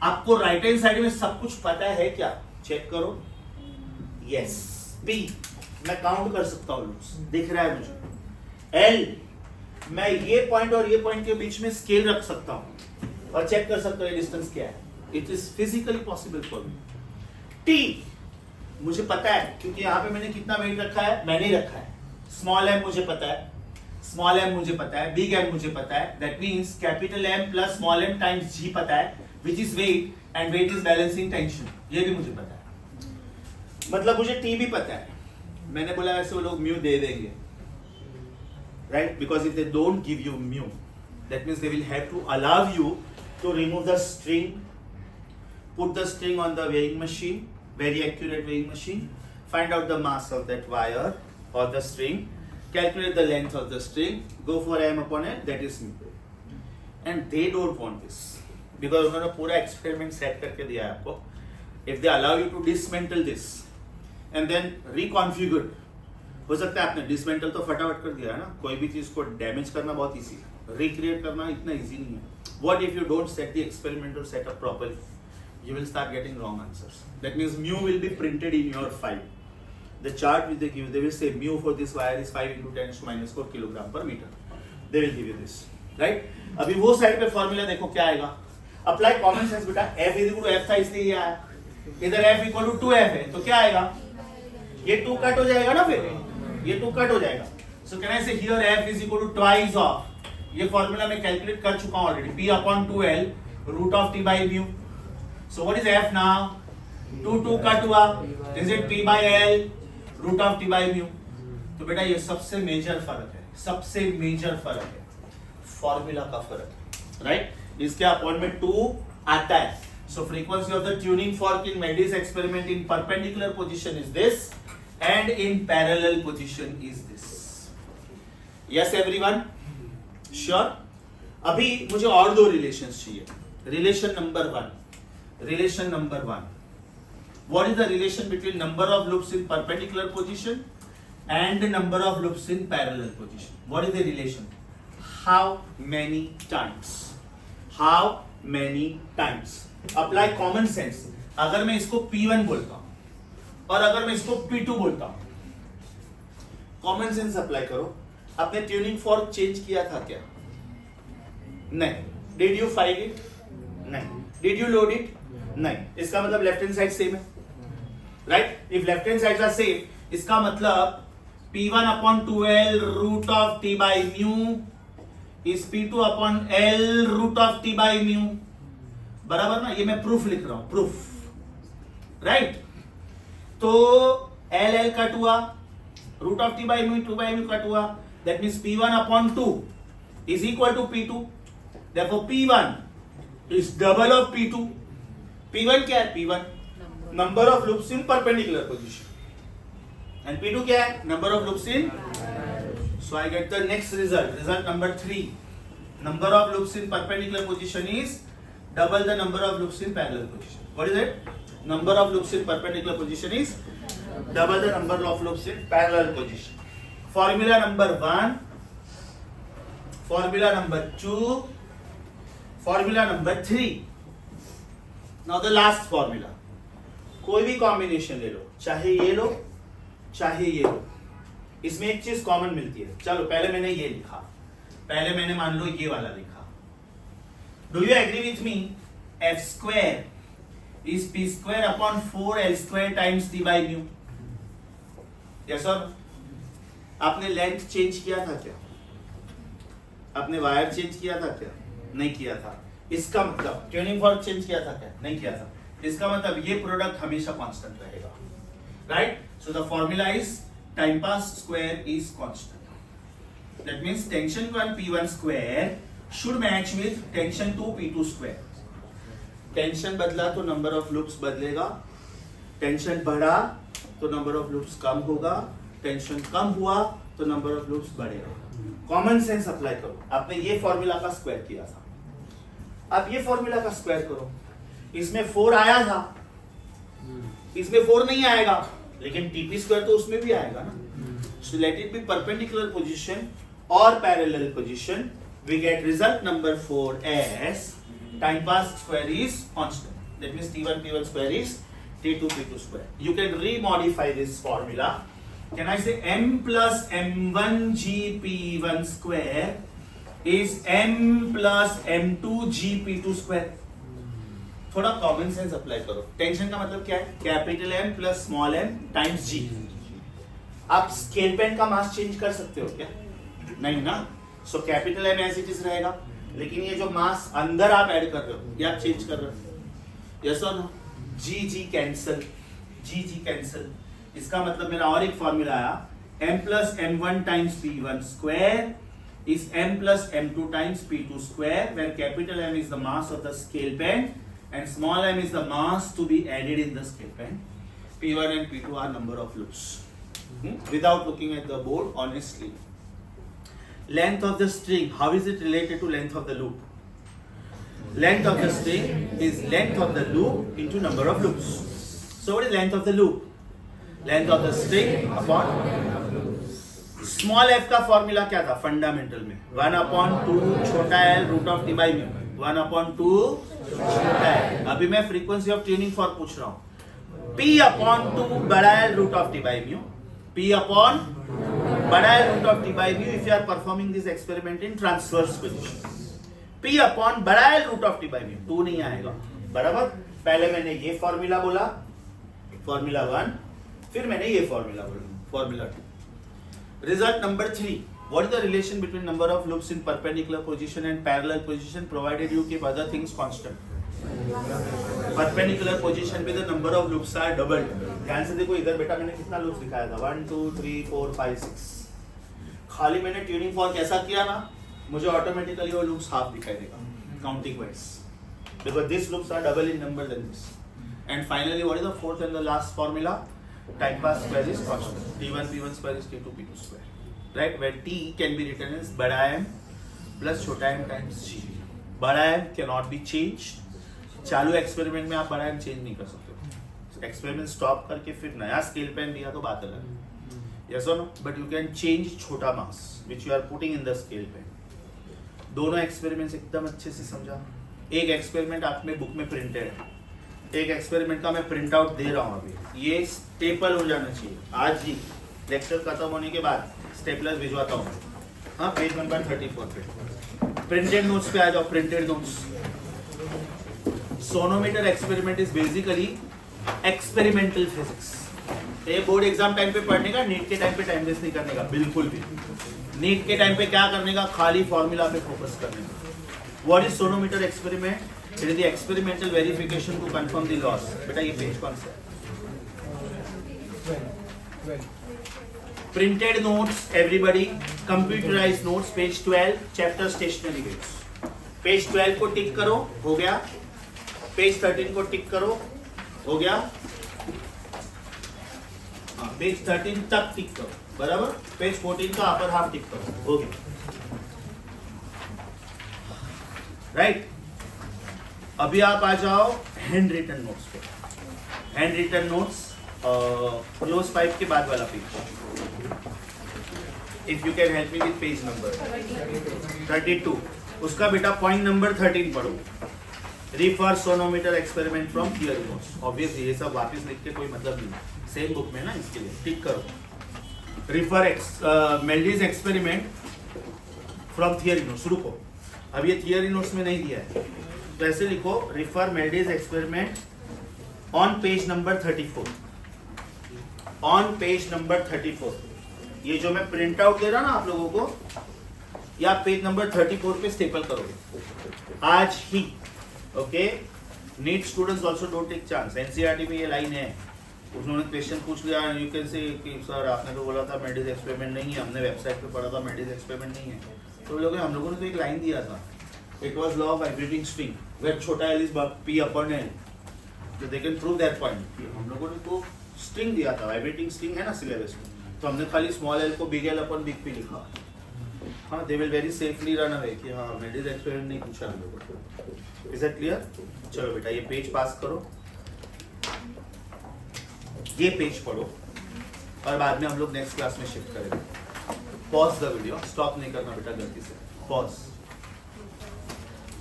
आपको right hand side में सब कुछ पता है क्या? Check करो. Yes, P मैं count कर सकता हूं लूप्स, दिख रहा है मुझे. L मैं ये पॉइंट और ये पॉइंट के बीच में स्केल रख सकता हूं और चेक कर सकता हूं ये डिस्टेंस क्या है. It is physically possible for me. T मुझे पता है क्योंकि यहां पे मैंने कितना वेट रखा है? मैंने रखा है. स्मॉल m मुझे पता है, स्मॉल m मुझे पता है, बिग M मुझे पता है. That means capital M plus small m times G पता है, which is weight and weight is balancing tension. ये भी मुझे पता है. मतलब मुझे T भी पता है. मैंने बोला वैसे वो लोग म्यू दे देंगे, right? Because if they don't give you mu, that means they will have to allow you to remove the string put the string on the weighing machine, very accurate weighing machine, find out the mass of that wire or the string, calculate the length of the string, go for m upon n, that is mu. And they don't want this because उन्होंने पूरा experiment set करके दिया है आपको. If they allow you to dismantle this and then reconfigure, हो सकता है आपने डिसमेंटल तो फटाफट कर दिया है ना, कोई भी चीज को डैमेज करना बहुत इजी है, रिक्रिएट करना इतना इजी नहीं है. What if you don't set the experimental setup properly? You will start getting wrong answers. That means mu will be printed in your file. The chart which they give, they will say mu for this wire is 5 into 10 to minus 4 kilogram per meter. They will give you this, right? अभी वो side पे formula देखो क्या आएगा. Apply common sense बेटा. F is equal to F था इसलिए ये आया. इधर F इक्वल टू 2F है तो क्या आएगा, ये 2 कट हो जाएगा ना, फिर ये 2 कट हो जाएगा. सो can I say here F is equal to twice of, ये फॉर्मूला मैं कैलकुलेट कर चुका हूं already, P upon 2L root of T by mu. So what is F now, 2 cut हुआ, is it P by L root of T by mu. तो बेटा ये सबसे मेजर फर्क है, सबसे मेजर फर्क है, फॉर्मूला का फर्क है, राइट? इसके अपॉन में 2 आता है. So frequency of the tuning fork in Melde's experiment in perpendicular position is this and in parallel position is this. Yes everyone? Sure? अभी मुझे और 2 रिलेशंस चाहिए. Relation number 1. What is the relation between number of loops in perpendicular position and number of loops in parallel position? What is the relation? How many times? Apply common sense. अगर मैं इसको P1 बोलता हूं और अगर मैं इसको P2 बोलता हूं, कॉमन सेंस अप्लाई करो. आपने ट्यूनिंग फॉर्क चेंज किया था क्या? नहीं. Did you file it? नहीं. Did you load it? नहीं. इसका मतलब लेफ्ट हैंड साइड सेम है, right? If left hand side are same, इसका मतलब P1 upon 2L root of T by mu is P2 upon L root of T by mu. बराबर ना? ये मैं प्रूफ लिख रहा हूं, प्रूफ, राइट? तो L कट हुआ, root of T by mu 2 by mu cut हुआ, that means P1 upon 2 is equal to P2. Therefore P1 is double of P2. P1 क्या है? P1 number of loops in perpendicular position and P2 क्या है? Number of loops in. So I get the next result number 3. Number of loops in perpendicular position is double the number of loops in parallel position. What is it? Number of loops in perpendicular position is double the number of loops in parallel position. Formula number 1, formula number 2, formula number 3. Now the last formula. कोई भी combination ले लो, चाहे ये लो चाहे ये लो, इसमें एक चीज कॉमन मिलती है. चलो पहले मैंने ये लिखा, पहले मैंने मान लो ये वाला लिखा. Do you agree with me? F square is P square upon 4L square times T by mu. Yes or no? आपने लेंथ चेंज किया था क्या? आपने वायर चेंज किया था क्या? नहीं किया था. इसका मतलब ट्यूनिंग फॉर्क चेंज किया था क्या? नहीं किया था. इसका मतलब ये प्रोडक्ट हमेशा कांस्टेंट रहेगा, right? So the formula is time pass square is constant. That means tension 1 P1 square should match with tension 2 P2 square. Tension बदला तो नंबर ऑफ लूप्स बदलेगा, टेंशन बढ़ा तो नंबर ऑफ लूप्स कम होगा, tension कम हुआ तो number of loops बढ़ेगा. Common sense apply करो. आपने ये फॉर्मूला का स्क्वायर किया था, आप ये फॉर्मूला का स्क्वायर करो. इसमें 4 आया था, इसमें 4 नहीं आएगा, लेकिन TP स्क्वायर तो उसमें भी आएगा ना. So let it be perpendicular position और parallel position. We get result number 4 as time pass square is constant. That means T1 P1 square is T2 P2 square. You can remodify this formula. Can I say M plus M1 G P1 square is M plus M2 G P2 square. थोड़ा common sense apply करो. Tension का मतलब क्या है? Capital M plus small m times G. आप scale pen का mass change कर सकते हो क्या? नहीं ना. So capital M as it is रहेगा, लेकिन ये जो मास अंदर आप ऐड कर रहे हो ये आप चेंज कर रहे हो. यस और no? G cancel, G cancel. इसका मतलब मेरा और एक फॉर्मूला आया, M plus M1 times P1 square is M plus M2 times P2 square, where capital M is the mass of the scale pen and small m is the mass to be added in the scale pen. P1 and P2 are number of loops. Without looking at the board, honestly. Length of the string, how is it related to length of the loop? Length of the string is length of the loop into number of loops. So what is length of the loop? Length of the string upon small f का formula क्या था fundamental में 1/2 छोटा l root of T by mu 1/2 छोटा l. अभी मैं frequency of tuning for पूछ रहा हूँ p/2 बड़ा l root of T by mu p/बड़ा l root of T by mu if you are performing this experiment in transverse position p/बड़ा l root of T by mu 2 नहीं आएगा बराबर. पहले मैंने ये फॉर्मूला बोला फॉर्मूला 1 फिर मैंने ये फॉर्मूला बोला formula 2. Result number 3. What is the relation between number of loops in perpendicular position and parallel position provided you keep other things constant? Perpendicular position पे the number of loops are doubled. ध्यान से देखो इधर बेटा मैंने कितना loops दिखाया था 1 2 3 4 5 6. खाली मैंने tuning fork कैसा किया ना मुझे automatically वो loops half दिखाई देगा counting wise because these loops are double in number than this. And finally what is the fourth and the last formula? Time pass square is constant. T1 P1 square is T2 P2 square. Right? Where T can be written as बड़ा m plus छोटा m times G. बड़ा m cannot be changed. चालू experiment में आप बड़ा m change नहीं कर सकते. एक्सपेरिमेंट स्टॉप करके फिर नया स्केल पेन दिया तो बात अलग है. Yes or no? But you can change छोटा मास which you are putting in the scale pen. दोनों एक्सपेरिमेंट्स एकदम अच्छे से समझा. एक एक्सपेरिमेंट आप में बुक में प्रिंटेड है एक एक्सपेरिमेंट का मैं प्रिंट आउट दे रहा हूँ अभी ये स्टेपल हो जाना चाहिए आज ही लेक्चर खत्म होने के बाद स्टेपलर भिजवाता हूँ. हाँ पेज नंबर 34 पे प्रिंटेड नोट्स पे आ जाओ. Printed notes sonometer experiment is basically experimental physics. ये बोर्ड एग्जाम टाइम पे पढ़ने का नीट के टाइम पे टाइम वेस्ट नहीं करने का बिल्कुल भी. नीट के टाइम पे क्या करने का खाली फॉर्मूला पे फोकस करने का. What is sonometer experiment? It is the experimental verification to confirm the laws. बेटा ये पेज कौन सा है? Printed notes, everybody. Computerized notes, page 12, chapter stationary weights. Page 12 को टिक करो, हो गया. Page 13 को टिक करो, हो गया. Page 13 तक टिक करो, बराबर. Page 14 का upper half टिक करो, हो गया. Right? अभी आप आ जाओ हैंड रिटन नोट्स पे. हैंड रिटन नोट्स क्लोज 5 के बाद वाला page. If you can help me with page number 32. उसका बेटा पॉइंट नंबर 13 पढ़ो. Refer sonometer experiment from theory notes. Obviously ये सब वापस लिख के कोई मतलब नहीं सेम बुक में ना इसके लिए टिक करो. Refer Melde's experiment from theory notes. रुको अब ये थियरी नोट्स में नहीं दिया है तो ऐसे लिखो refer Melde's experiment on page number 34. On page number 34 ये जो मैं प्रिंट आउट दे रहा ना आप लोगों को या पेज नंबर 34 पे स्टेपल करोगे आज ही. Okay NEET students also don't take chance. NCERT में ये लाइन है उन्होंने क्वेश्चन पूछ लिया यू कैन से कि सर आपने तो बोला था मेल्डीज एक्सपेरिमेंट नहीं है हमने वेबसाइट पे पढ़ा था मेल्डीज एक्सपेरिमेंट नहीं है. तो हम लोगों ने तो एक लाइन दिया था it was law of vibrating string where छोटा l is p/l so they can prove their point. हम लोगों ने तो स्ट्रिंग दिया था वाइब्रेटिंग स्ट्रिंग है ना सिलेबस में तो हमने खाली स्मॉल l को बिग l अपन बिग p लिखा. हाँ they will very safely run away कि हाँ मेल्डीज एक्सपेरिमेंट नहीं पूछा हम लोगों को. Is that clear? चलो बेटा ये पेज पास करो ये पेज पढ़ो और बाद में हम लोग नेक्स्ट क्लास में शिफ्ट करेंगे. पॉज द वीडियो स्टॉप नहीं करना बेटा गलती से. Pause.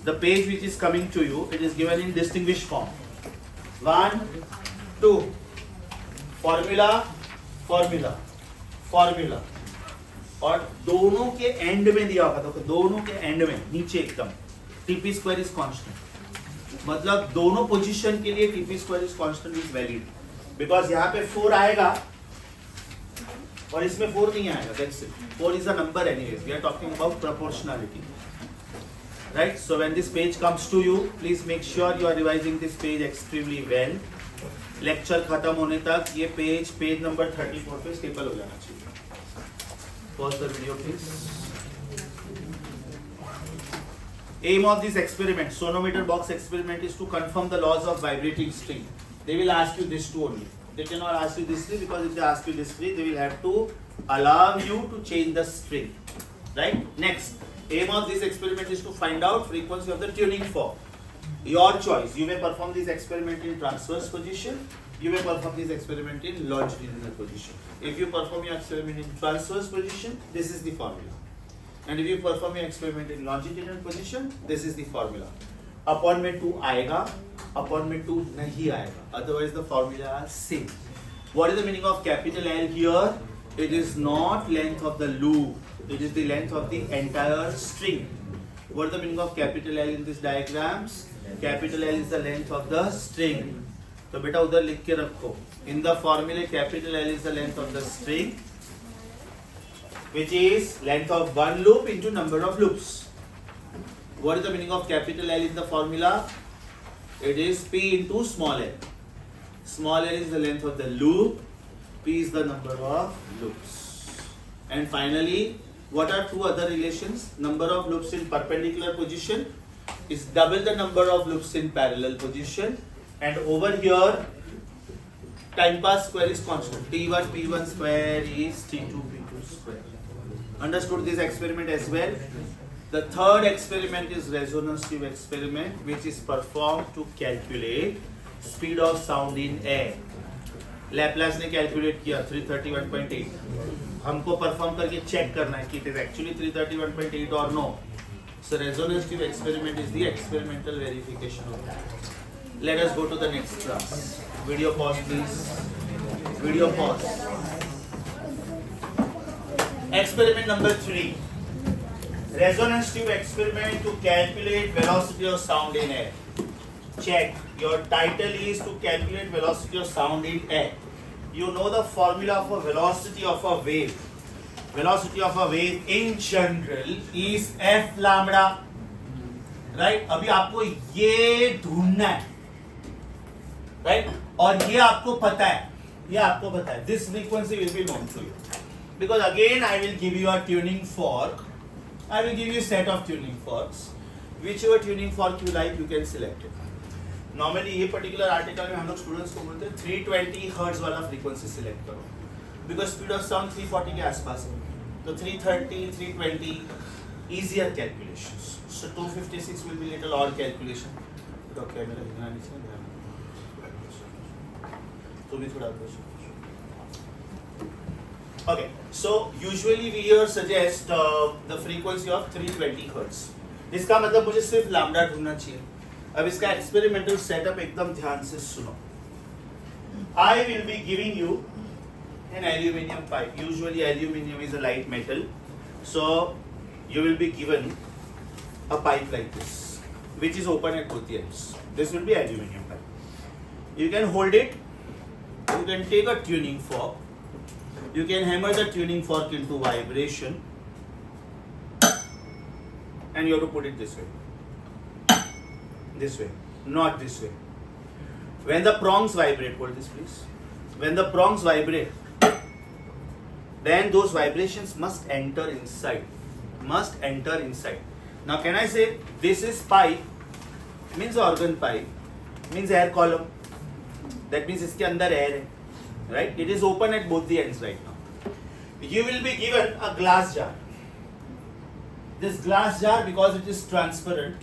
The page which is coming to you, it is given in distinguished form. 1, 2, formula, formula, formula. और दोनों के एंड में दिया होगा तो दोनों के एंड में नीचे एकदम TP square is constant. मतलब दोनों पोजीशन के लिए TP square is constant is valid. Because यहाँ पे 4 आएगा और इसमें 4 नहीं आएगा. That's it. 4 is a number anyways. We are talking about proportionality. Right, so when this page comes to you, please make sure you are revising this page extremely well. Lecture खत्म होने तक ये पेज नंबर 34 पे staple हो जाना चाहिए. Pause the video please. Aim of this experiment, sonometer box experiment, is to confirm the laws of vibrating string. They will ask you this two only. They cannot ask you this three, because if they ask you this three, they will have to allow you to change the string. Right? Next, aim of this experiment is to find out frequency of the tuning fork. Your choice. You may perform this experiment in transverse position. You may perform this experiment in longitudinal position. If you perform your experiment in transverse position, this is the formula. And if you perform your experiment in longitudinal position, this is the formula. Upon में 2 आएगा, upon में 2 नहीं आएगा. Otherwise the formula are same. What is the meaning of capital L here? It is not length of the loop. It is the length of the entire string. What is the meaning of capital L in these diagrams? Capital L is the length of the string. तो बेटा उधर लिख के रखो. In the formula, capital L is the length of the string, which is length of one loop into number of loops. What is the meaning of capital L in the formula? It is P into small l. Small l is the length of the loop, P is the number of loops. And finally, what are two other relations? Number of loops in perpendicular position is double the number of loops in parallel position. And over here, time pass square is constant. T1 P1 square is T2 P2 square. Understood this experiment as well? The third experiment is resonance tube experiment, which is performed to calculate speed of sound in air. Laplace ने calculate किया 331.8. हमको perform करके check करना है कि it is actually 331.8 or no. So resonance tube experiment is the experimental verification of that. Let us go to the next class. Video pause, please. Video pause. Experiment number 3. Resonance tube experiment to calculate velocity of sound in air. Check. Your title is to calculate velocity of sound in air. You know the formula for velocity of a wave. Velocity of a wave in general is f lambda. Right? अभी आपको ये ढूंढना है. Right? और ये आपको पता है. ये आपको पता है. This frequency will be known to you. Because again I will give you a tuning fork. I will give you a set of tuning forks. Whichever tuning fork you like, you can select it. Normally ये particular article में हम लोग students को बोलते हैं 320 hertz वाला frequency select करो. Because speed of sound 340 के आसपास है. तो 330, 320 easier calculations. So 256 will be little odd calculation. तो कैमरा हिलना नहीं चाहिए. तो भी थोड़ा Okay, so usually we here suggest the frequency of 320 hertz. इसका मतलब मुझे सिर्फ लैम्डा ढूंढना चाहिए. अब इसका experimental setup एकदम ध्यान से सुनो. I will be giving you an aluminium pipe. Usually aluminium is a light metal. So you will be given a pipe like this, which is open at both the ends. This will be aluminium pipe. You can hold it. You can take a tuning fork. You can hammer the tuning fork into vibration, and you have to put it this way, not this way. When the prongs vibrate, hold this please. When the prongs vibrate, then those vibrations must enter inside. Now can I say this is pipe, means organ pipe, means air column. That means इसके अंदर air है. Right? It is open at both the ends right now. You will be given a glass jar. This glass jar, because it is transparent,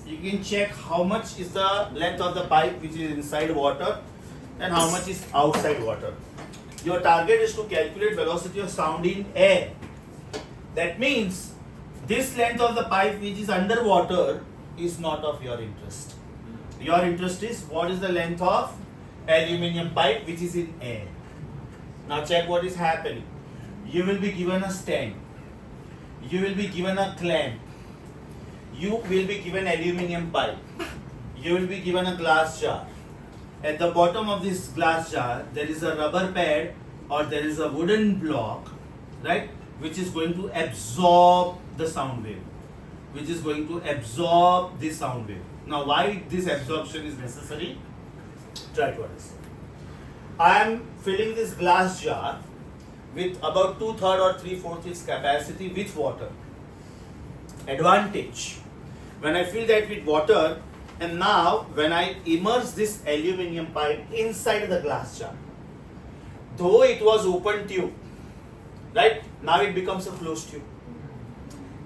you can check how much is the length of the pipe which is inside water and how much is outside water. Your target is to calculate velocity of sound in air. That means this length of the pipe which is underwater is not of your interest. Your interest is what is the length of aluminium pipe which is in air. Now check what is happening. You will be given a stand. You will be given a clamp. You will be given aluminium pipe. You will be given a glass jar. At the bottom of this glass jar, there is a rubber pad or there is a wooden block, right, which is going to absorb the sound wave. Now, why this absorption is necessary? Try to understand. I am filling this glass jar with about 2/3 or 3/4 its capacity with water. Advantage. When I fill that with water, and now when I immerse this aluminum pipe inside the glass jar, though it was open tube, right? Now it becomes a closed tube.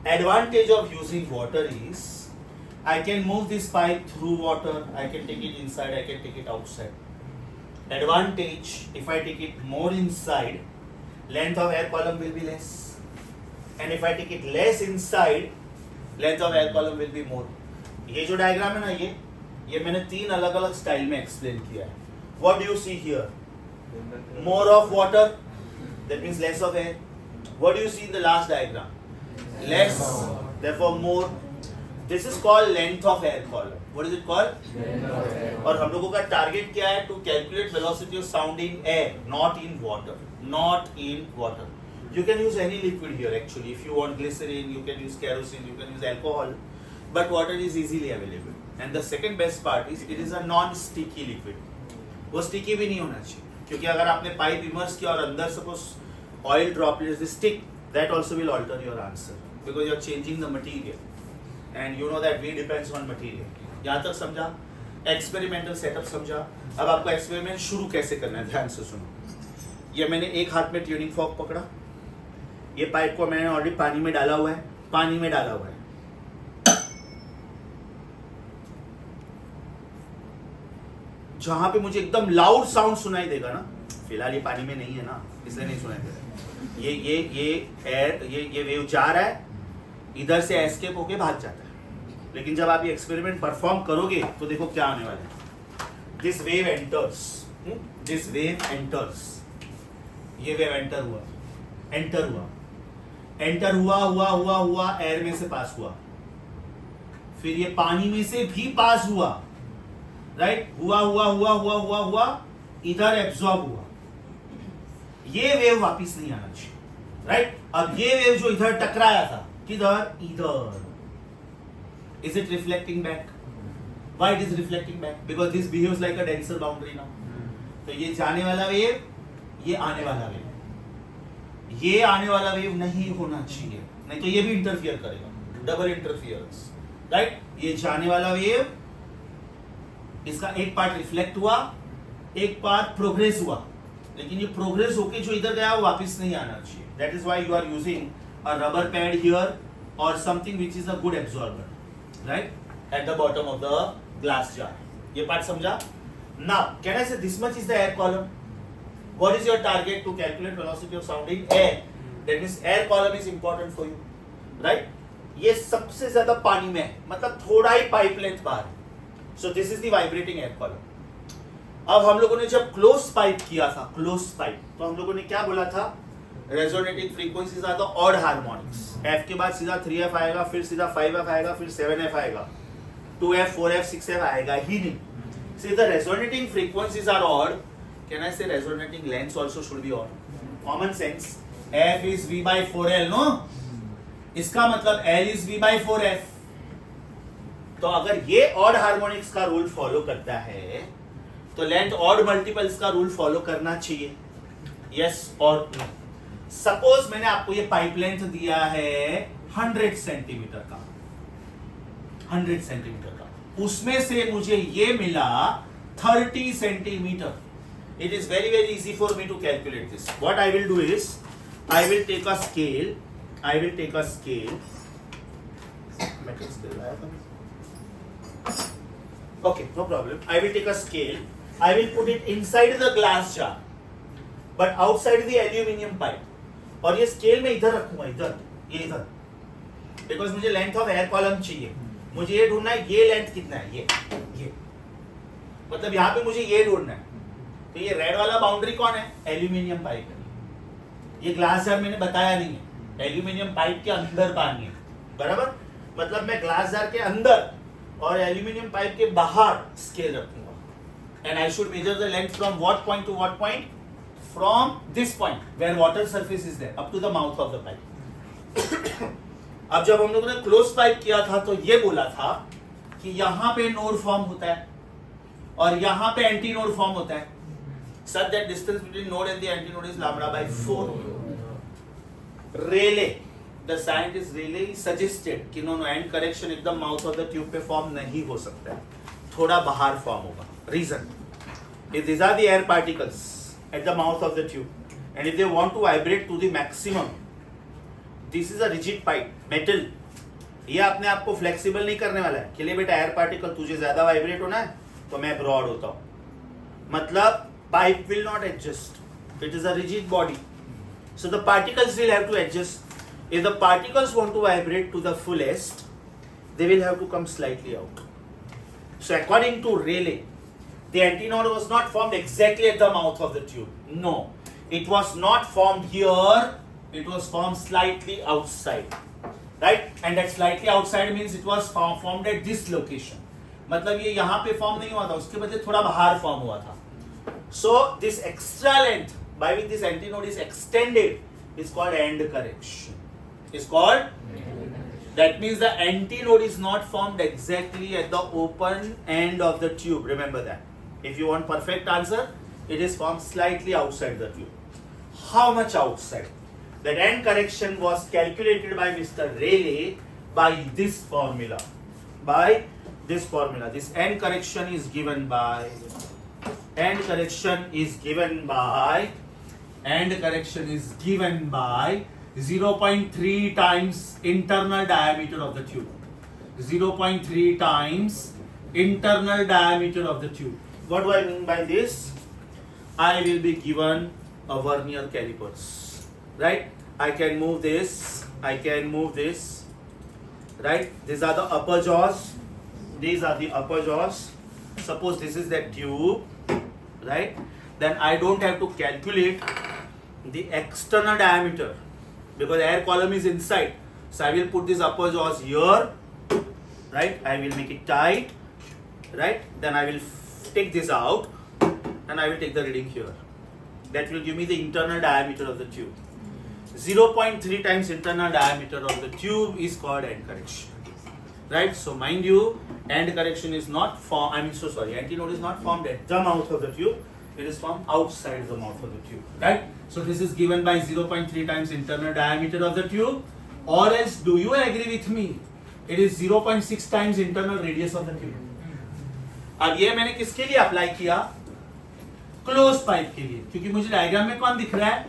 Advantage of using water is I can move this pipe through water, I can take it inside, I can take it outside. Advantage, if I take it more inside, length of air column will be less. And if I take it less inside, length of air column will be more. ये जो diagram है ना, ये मैंने 3 अलग अलग style में explain किया है. What do you see here? More of water, that means less of air. What do you see in the last diagram? Less, therefore more. This is called length of air column. What is it called? और हम लोगों का target क्या है? To calculate velocity of sound in air, not in water. Not in water. You can use any liquid here actually. If you want glycerin, you can use kerosene, you can use alcohol. But water is easily available. And the second best part is it is a non-sticky liquid. वो sticky भी नहीं होना चाहिए, क्योंकि अगर आपने pipe immerse किया और अंदर suppose oil droplets stick, that also will alter your answer because you are changing the material. And you know that we depends on material. यहाँ तक समझा? एक्सपेरिमेंटल सेटअप समझा? अब आपको एक्सपेरिमेंट शुरू कैसे करना है, ध्यान से सुनो. ये मैंने एक हाथ में ट्यूनिंग फॉर्क पकड़ा, ये पाइप को मैंने ऑलरेडी पानी में डाला हुआ है, पानी में डाला हुआ है. जहां पे मुझे एकदम लाउड साउंड सुनाई देगा ना, फिलहाल ये पानी में नहीं है ना, इसलिए नहीं सुनाई देगा. ये वेव जा रहा है, इधर से एस्केप होके भाग जाता है. लेकिन जब आप ये एक्सपेरिमेंट परफॉर्म करोगे तो देखो क्या आने वाला है. This wave enters, this wave enters, ये वेव एंटर हुआ, एंटर हुआ, एंटर हुआ हुआ हुआ हुआ एयर में से पास हुआ, फिर ये पानी में से भी पास हुआ, राइट? हुआ हुआ हुआ हुआ हुआ हुआ इधर एब्जॉर्ब हुआ. ये वेव वापिस नहीं आना चाहिए, राइट? अब ये वेव जो इधर टकराया था, किधर? इधर. Is it reflecting back? Why it is reflecting back? Because this behaves like a denser boundary now. तो ये जाने वाला वेव, ये आने वाला वेव, ये आने वाला वेव नहीं होना चाहिए, नहीं तो ये भी इंटरफियर करेगा, डबल इंटरफियरेंस, राइट? ये जाने वाला वेव, इसका एक पार्ट रिफ्लेक्ट हुआ, एक पार्ट प्रोग्रेस हुआ, लेकिन ये प्रोग्रेस होके जो इधर गया वो वापस नहीं आना चाहिए. That is why you are using a rubber pad here और something which is a good absorber, right, at the bottom of the glass jar. ये पार्ट समझा? Now can I say this much is the air column. What is your target? To calculate velocity of sound in air. That means air column is important for you, right? ये सबसे ज्यादा पानी में है, मतलब थोड़ा ही pipe length बाहर. सो this is the vibrating air column. अब हम लोगों ने जब क्लोज पाइप किया था, क्लोज पाइप, तो हम लोगों ने क्या बोला था? Resonating frequencies are the odd harmonics. F के बाद सीधा 3f आएगा, फिर सीधा 5f आएगा, फिर 7f आएगा, 2f 4f 6f आएगा ही नहीं. See, the resonating frequencies are odd. Can I say resonating lengths also should be odd? Common sense. F is V by 4L, no? इसका मतलब L is V by 4F. तो अगर ये odd harmonics का rule follow करता है, तो length odd multiples का रूल फॉलो करना चाहिए. यस और नो? सपोज मैंने आपको ये पाइप लेंथ दिया है 100 सेंटीमीटर का, 100 सेंटीमीटर का, उसमें से मुझे ये मिला 30 centimetre. It is very very easy for me to calculate this. What I will do is I will take a scale, I will take a scale. Okay, no problem. I will take a scale. I will put it inside the glass jar, but outside the aluminium pipe. और ये scale में इधर रखूंगा, इधर, ये इधर, because मुझे length of air column चाहिए. मुझे ये ढूंढना है, ये लेंथ कितना है, ये मतलब यहाँ पे मुझे ये ढूंढना है. तो ये रेड वाला बाउंड्री कौन है? एल्यूमिनियम पाइप है. ये ग्लास जार मैंने बताया नहीं है, एल्यूमिनियम पाइप के अंदर पानी है, बराबर? मतलब मैं ग्लास जार के अंदर और एल्यूमिनियम पाइप के बाहर स्केल रखूंगा. And I should measure the length from what point to what point? From this point where water surface is there up to the mouth of the pipe. अब जब हम लोगों ने क्लोज पाइप किया था तो ये बोला था कि यहां पे नोड फॉर्म होता है और यहां पे एंटी नोड फॉर्म होता है. Such that distance between node and the antinode is lambda by 4. Rayleigh, the scientist really suggested कि नो एंड करेक्शन एकदम माउथ ऑफ द ट्यूब पे फॉर्म नहीं हो सकता है, थोड़ा बाहर फॉर्म होगा. Reason if these are the air particles at the mouth of the tube and if they want to vibrate to the maximum, this is a rigid pipe metal, ये अपने आप को फ्लेक्सिबल नहीं करने वाला है कि ले बेटा एयर पार्टिकल तुझे ज्यादा वाइब्रेट होना है तो मैं ब्रॉड होता हूँ. मतलब pipe will not adjust, it is a rigid body, so the particles will have to adjust. If the particles want to vibrate to the fullest, they will have to come slightly out. So according to Rayleigh, the antinode was not formed exactly at the mouth of the tube. No, it was not formed here, it was formed slightly outside, right? And that slightly outside means it was formed at this location. मतलब ये यहाँ पे form नहीं हुआ था, उसके बदले थोड़ा बाहर फॉर्म हुआ था. So this extra length by which this antinode is extended is called end correction. Is called. That means the antinode is not formed exactly at the open end of the tube. Remember that. If you want perfect answer, it is formed slightly outside the tube. How much outside? That end correction was calculated by Mr. Rayleigh by this formula. By this formula. This end correction is given by. End correction is given by 0.3 times internal diameter of the tube. 0.3 times internal diameter of the tube. What do I mean by this? I will be given a vernier calipers, right? I can move this, I can move this, right? These are the upper jaws, these are the upper jaws. Suppose this is the tube, right? Then I don't have to calculate the external diameter because air column is inside. So I will put this upper jaws here, right? I will make it tight, right? Then I will take this out and I will take the reading here. That will give me the internal diameter of the tube. 0.3 times internal diameter of the tube is called end correction, right? So mind you, end correction is not formed, antinode is not formed at the mouth of the tube, it is formed outside the mouth of the tube, right? So this is given by 0.3 times internal diameter of the tube, or else do you agree with me? It is 0.6 times internal radius of the tube. अब ये मैंने किसके लिए apply किया? Close pipe के लिए, क्योंकि मुझे डायग्राम में कौन दिख रहा है?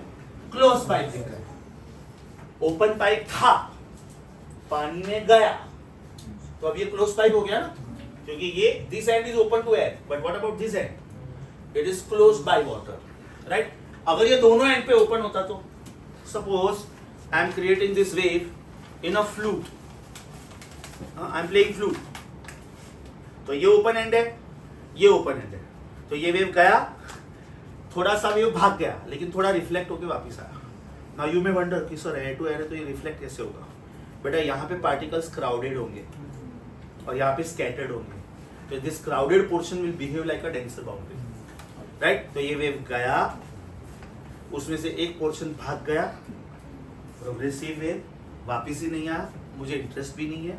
क्लोज पाइप दिख रहा है. ओपन पाइप था, पानी में गया, तो अब ये क्लोज पाइप हो गया ना, क्योंकि ये this end is open to air, but what about this end? It is close by water, right? अगर ये दोनों एंड पे ओपन होता तो suppose I am creating this wave in a flute, I am playing flute, तो ये open and है, ये ओपन एंड है, तो ये वेव गया, थोड़ा सा वेव भाग गया, लेकिन थोड़ा रिफ्लेक्ट होके वापस आया. नाउ यू मे वंडर कि सर एयर टू एयर है तो ये रिफ्लेक्ट कैसे होगा? बेटा यहाँ पे पार्टिकल्स क्राउडेड होंगे और यहाँ पे स्कैटर्ड होंगे, तो this crowded portion will behave like a denser boundary, right? तो ये वेव गया, उसमें से एक पोर्शन भाग गया, प्रोग्रेसिव वेव, वापिस ही नहीं आया, मुझे इंटरेस्ट भी नहीं है,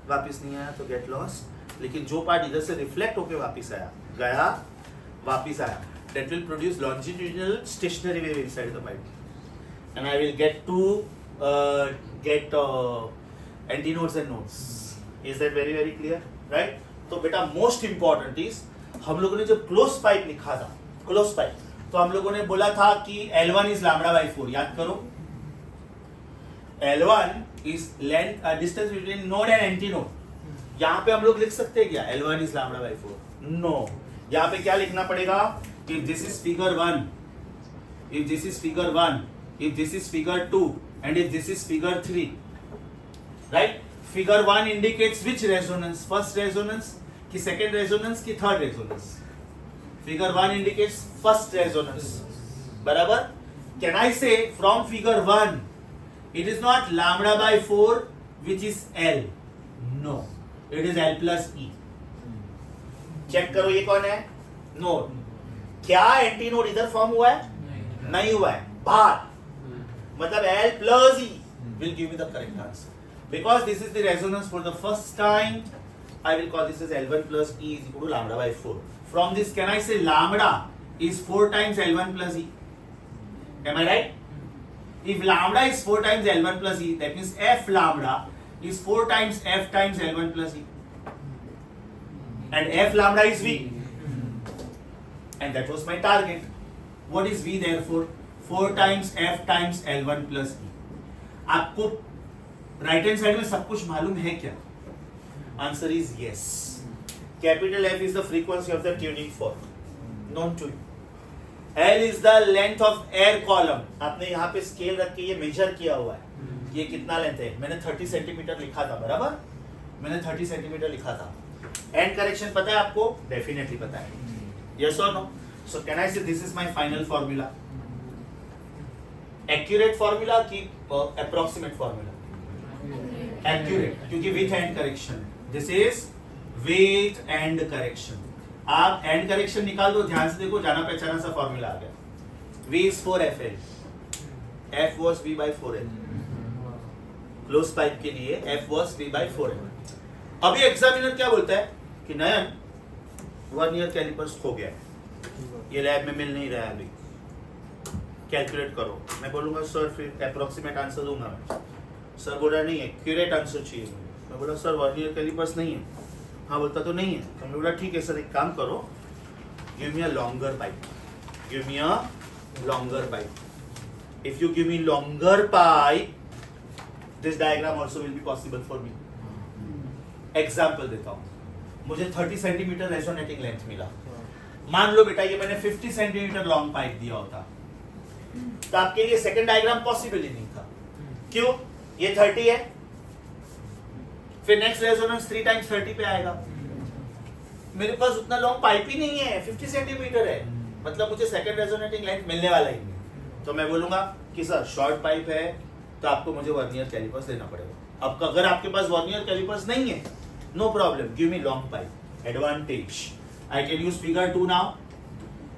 वापिस नहीं आया तो गेट लॉस. लेकिन जो पार्ट इधर से रिफ्लेक्ट होके वापिस आया, गया, वापिस आया, that will produce longitudinal stationary wave inside the pipe, and I will get to get antinodes and nodes. Is that very very clear, right? तो बेटा most important is हम लोगों ने जब close pipe लिखा था, close pipe, तो हम लोगों ने बोला था कि L1 is lambda by 4. याद करो, L1 is length distance between node and antinode. यहाँ पे हम लोग लिख सकते हैं क्या L1 is lambda by 4? No. यहाँ पे क्या लिखना पड़ेगा? If this is figure 1, if this is figure 1, if this is figure 2, and if this is figure 3, right? Figure 1 indicates which resonance? First resonance, ki second resonance, ki third resonance? Figure 1 indicates first resonance. बराबर? Can I say from figure 1, it is not lambda by 4, which is L? No, it is L plus E. Check करो ये कौन है? Node. क्या antinode इधर form हुआ है? नहीं हुआ है, बाहर. मतलब L plus E will give me the correct answer. Because this is the resonance for the first time, I will call this as L1 plus E is equal to lambda by 4. From this, can I say lambda is 4 times L1 plus E? Am I right? If lambda is 4 times L1 plus E, that means F lambda is 4 times F times L1 plus E. And F lambda is V. And that was my target. What is V therefore? 4 times F times L1 plus E. आपको right hand side में सब कुछ मालूम है क्या? Answer is yes. Capital F is the frequency of the tuning fork, known to you. L is the length of air column. आपने यहाँ पे स्केल रख के ये मेजर किया हुआ है. ये कितना लेंथ है? मैंने 30 सेंटीमीटर लिखा था, बराबर? मैंने 30 सेंटीमीटर लिखा था. एंड करेक्शन पता है आपको? डेफिनेटली पता है. Yes or no? So can I say this is my final formula? Accurate formula की approximate formula? Accurate, क्योंकि with and correction. This is with and correction. आप एंड करेक्शन निकाल दो, ध्यान से देखो, जाना पहचाना सा फॉर्मूला आ गया. V is 4FL. F was V by 4L. Close pipe के लिए F was V by 4L. अभी एग्जामिनर क्या बोलता है कि नयन वर्नियर कैलिपर्स खो गया है, ये लैब में मिल नहीं रहा है, अभी कैलकुलेट करो. मैं बोलूंगा सर फिर अप्रोक्सीमेट आंसर दूंगा मैं. सर बोल रहा नहीं है, एक्यूरेट आंसर चाहिए. मैं बोला सर वर्नियर कैलिपर्स नहीं है. हाँ बोलता तो नहीं है. तो मैं बोला ठीक है सर, एक काम करो, give me a longer pipe. Give me a longer pipe. If you give me longer pipe, this diagram also will be possible for me. Example देता हूँ. मुझे 30 सेंटीमीटर रेजोनेटिंग लेंथ मिला. मान लो बेटा ये मैंने 50 सेंटीमीटर लॉन्ग पाइप दिया होता, तो आपके लिए सेकंड डायग्राम पॉसिबल ही नहीं था. क्यों? ये 30 है, फिर नेक्स्ट रेजोनेंस 3 टाइम्स 30 पे आएगा. मेरे पास उतना लॉन्ग पाइप ही नहीं है, 50 सेंटीमीटर है, मतलब मुझे सेकंड रेजोनेटिंग लेंथ मिलने वाला ही नहीं. तो मैं बोलूंगा कि सर शॉर्ट पाइप है, तो आपको मुझे वर्नियर कैलिपर्स लेना पड़ेगा. अब अगर आपके पास वर्नियर कैलिपर्स नहीं है, no problem, give me long pipe. Advantage, I can use figure 2 now.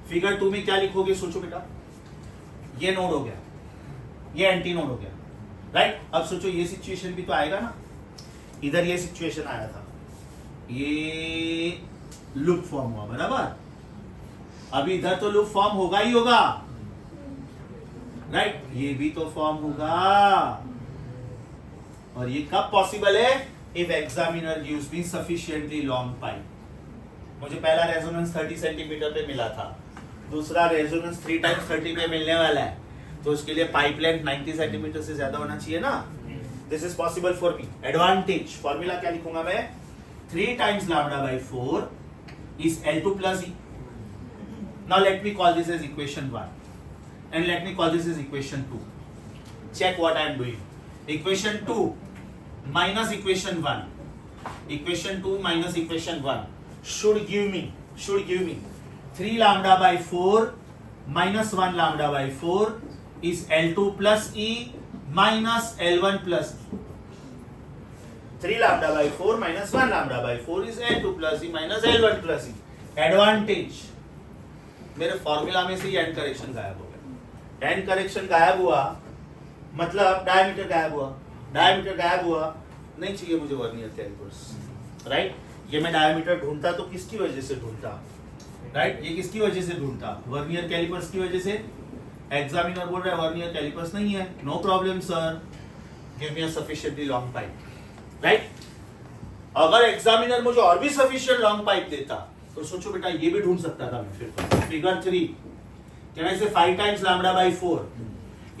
Figure 2 में क्या लिखोगे? सोचो बेटा, ये नोड हो गया, ये एंटी नोड हो गया, राइट? अब सोचो ये सिचुएशन भी तो आएगा ना. इधर ये सिचुएशन आया था, ये लूप फॉर्म हुआ, बराबर? अभी इधर तो लूप फॉर्म होगा ही होगा, राइट? ये भी तो फॉर्म होगा. और ये कब पॉसिबल है? If examiner gives me sufficiently long pipe. मुझे पहला रेजोनेंस 30 सेंटीमीटर पे मिला था, दूसरा रेजोनेंस 3 टाइम्स 30 पे मिलने वाला है, तो उसके लिए पाइप लेंथ 90 सेंटीमीटर से ज्यादा होना चाहिए ना. This is possible for me. Advantage, formula क्या लिखूंगा मैं? 3 times lambda by 4 is L2 plus E. Now let me call this as equation 1 and let me call this as equation 2. Check what I am doing. Equation 2 minus equation 1. Equation 2 minus equation 1 should give me 3 lambda by 4 minus 1 lambda by 4 is L2 plus E minus L1 plus E. 3 lambda by 4 minus 1 lambda by 4 is L2 plus E minus L1 plus E. Advantage, मेरे formula में से and correction गायब हो गया. And correction गायब हुआ मतलब diameter गायब हुआ. डायमीटर गायब हुआ, नहीं चाहिए मुझे वर्नियर कैलिपर्स, राइट? ये मैं डायमीटर ढूंढता तो किसकी वजह से ढूंढता, राइट? ये किसकी वजह से ढूंढता? वर्नियर कैलिपर्स की वजह से. एग्जामिनर बोल रहा है वर्नियर कैलिपर्स नहीं है, no problem sir, give me a sufficiently long pipe, right? अगर एग्जामिनर मुझे और भी सफिशिएंट लॉन्ग पाइप देता, तो सोचो बेटा ये भी ढूंढ सकता था मैं. फिर फिगर 3, कैन आई से 5 times lambda by 4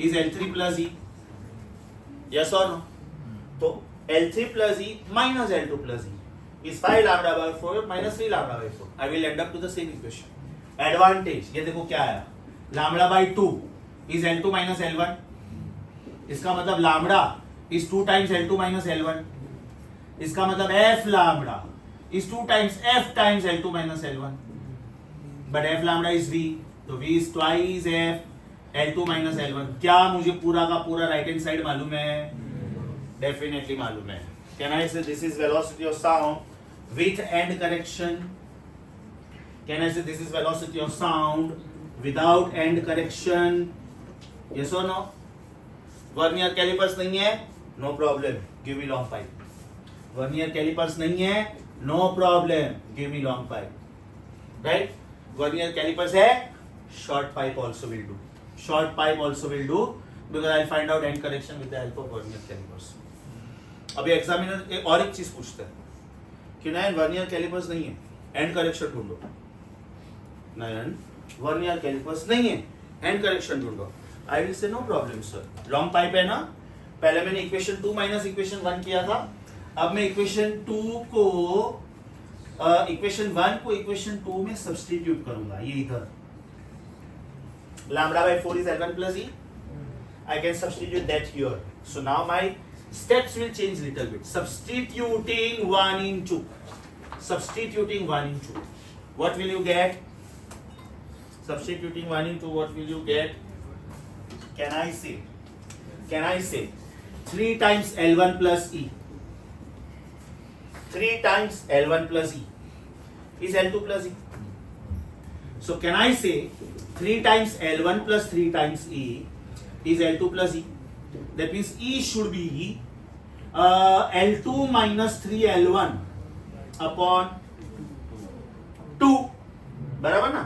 is L3 plus E? Yes और नो? तो L3 plus E minus L2 plus E is 5 lambda by 4 minus 3 lambda by 4. I will end up to the same equation. Advantage, ये देखो क्या आया, lambda by 2 is L2 minus L1. इसका मतलब lambda is 2 times L2 minus L1. इसका मतलब F lambda is 2 times F times L2 minus L1. But F lambda is V, तो V is twice F L2 minus L1. क्या मुझे पूरा का पूरा राइट हैंड साइड मालूम है? डेफिनेटली मालूम है. Can I say this is velocity of sound with end correction? Can I say this is velocity of sound without end correction? Yes और नो? वर्नियर कैलिपर्स नहीं है, no problem, give me long pipe. Vernier callipers नहीं है, no problem, give me long pipe, right? Vernier callipers है, short pipe also will do. Short pipe also will do. because I'll find out end correction with the help of vernier calipers. अभी examiner और एक चीज पूछता है कि नयन vernier callipers नहीं है, एंड करेक्शन ढूंढो. नयन वर्नियर कैलिपर्स नहीं है, एंड करेक्शन ढूंढो. I will say no problem sir. Long pipe है ना, पहले मैंने इक्वेशन 2 माइनस इक्वेशन 1 किया था. अब मैं इक्वेशन 2 को इक्वेशन 1 को इक्वेशन 2 में सब्स्टिट्यूट करूंगा. ये इधर lambda by 4 is L1 plus E. I can substitute that here. So now my steps will change little bit. Substituting 1 in 2. Substituting 1 in 2. What will you get? Substituting 1 in 2, what will you get? Can I say 3 times L1 plus E. 3 times L1 plus E is L2 plus E. So can I say 3 times L1 plus 3 times E is L2 plus E. That means E should be L2 minus 3 L1 upon 2. बराबर ना?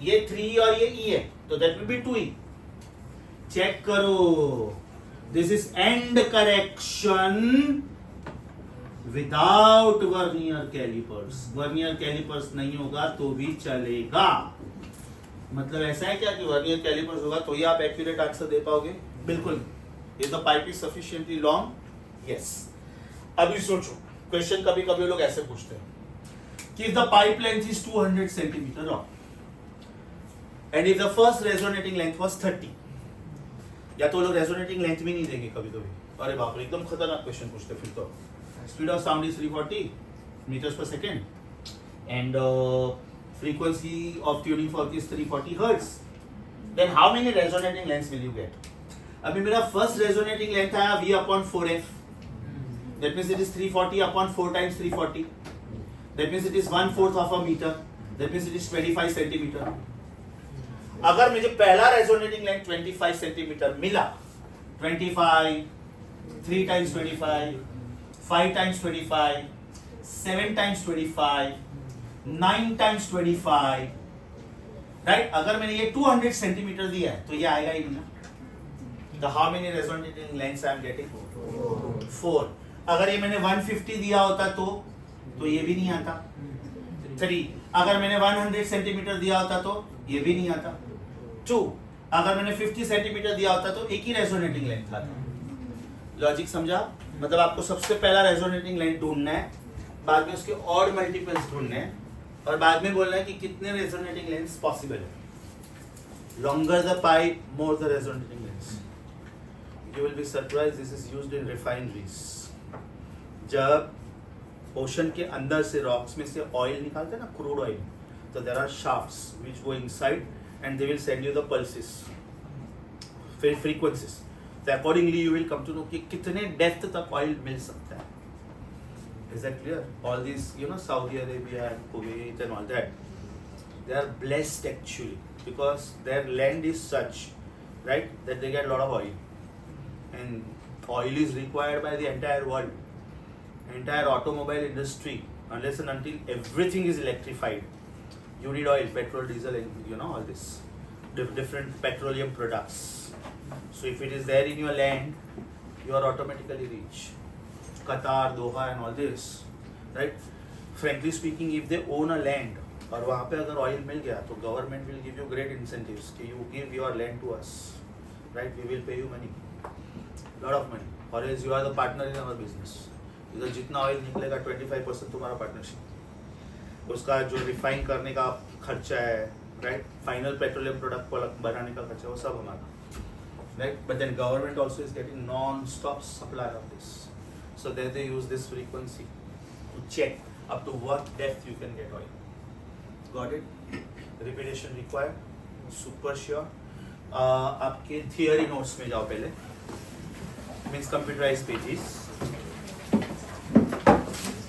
ये 3 और ये E है, तो that will be 2E. Check करो. This is end correction without vernier calipers. vernier calipers नहीं होगा तो भी चलेगा. मतलब ऐसा है क्या कि वर्नियर कैलिपर्स होगा तो ही आप एक्यूरेट आंसर दे पाओगे? बिल्कुल. Is the pipe is sufficiently long? Yes. अभी सोचो, क्वेश्चन कभी कभी लोग ऐसे पूछते हैं कि if the pipe length is 200 centimetre long and if the first resonating length was 30, या तो लोग रेजोनेटिंग लेंथ भी नहीं देंगे कभी कभी. अरे बाप रे, एकदम खतरनाक क्वेश्चन पूछते. फिर तो speed of sound is 340 metres per second and frequency of tuning fork is 340 hertz. Then how many resonating lengths will you get? अभी मेरा first resonating length आया V upon 4F. That means it is 340 upon 4 times 340. That means it is 1/4 of a meter. That means it is 25 centimeter. अगर मुझे पहला resonating length 25 centimeter मिला, 25, 3 times 25, 5 times 25, 7 times 25, 9 times 25, right? अगर मैंने ये 200 centimetre दिया है तो ये आएगा ही नहीं ना. तो how many resonating lengths I am getting? 4. अगर ये मैंने 150 दिया होता तो ये भी नहीं आता. 3. अगर मैंने 100 सेंटीमीटर दिया होता तो ये भी नहीं आता. 2. अगर मैंने 50 सेंटीमीटर दिया होता तो एक ही रेजोनेटिंग लेंथ आता. लॉजिक समझा? मतलब आपको सबसे पहला रेजोनेटिंग लेंथ ढूंढना है, बाद में उसके ऑड मल्टीपल्स ढूंढने हैं, और बाद में बोलना है कि कितने रेजोनेटिंग लेंथ्स पॉसिबल है. Longer the pipe, more the resonating lengths. You will be surprised, this is used in refineries. जब ओशन के अंदर से रॉक्स में से ऑयल निकालते हैं ना, क्रूड ऑयल, तो there are shafts which go inside and they will send you the pulses, फिर फ्रीक्वेंसीज. तो accordingly you will come to know कि कितने डेप्थ तक ऑयल मिल सकता है. Is that clear? All these, Saudi Arabia and Kuwait and all that, they are blessed actually because their land is such, right, that they get a lot of oil, and oil is required by the entire world, entire automobile industry. Unless and until everything is electrified, you need oil, petrol, diesel, and all this different petroleum products. So if it is there in your land, you are automatically rich. Qatar, Doha and all this, right? Frankly speaking, if they own a land और वहाँ पे अगर oil मिल गया तो government will give you great incentives कि you give your land to us, right? We will pay you money, lot of money, और as you are the partner in our business. इधर जितना ऑयल निकलेगा 25% तुम्हारा partnership, उसका जो refine करने का खर्चा है, राइट, फाइनल पेट्रोलियम प्रोडक्ट बनाने का खर्चा, वो सब हमारा, right? But then government also is getting non stop supply of this. So there they use this frequency to check up to what depth you can get oil. Got it? Repetition required. Super sure. आपके theory notes में जाओ पहले. Means computerized pages.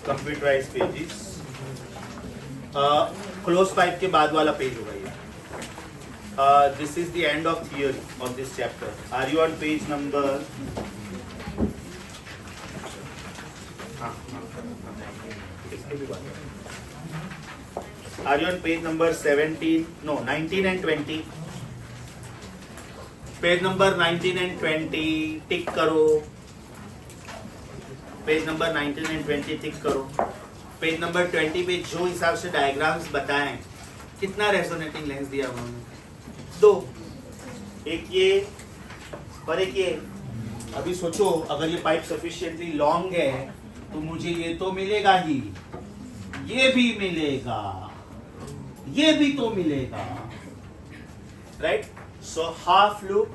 Computerized pages. Close pipe के बाद वाला page होगा ये. This is the end of theory of this chapter. Are you on page number? Are you on page number 17? No, 19 and 20. Page number 19 and 20 टिक करो। Page number 19 and 20 टिक करो। Page number 20 पे जो हिसाब से डायग्राम्स बताएं, कितना रेजोनेटिंग लेंस दिया उन्होंने? 2, एक ये और एक ये। अभी सोचो, अगर ये पाइप सफिशिएंटली लॉन्ग है तो मुझे ये तो मिलेगा ही, ये भी मिलेगा, ये भी तो मिलेगा, right? So half loop,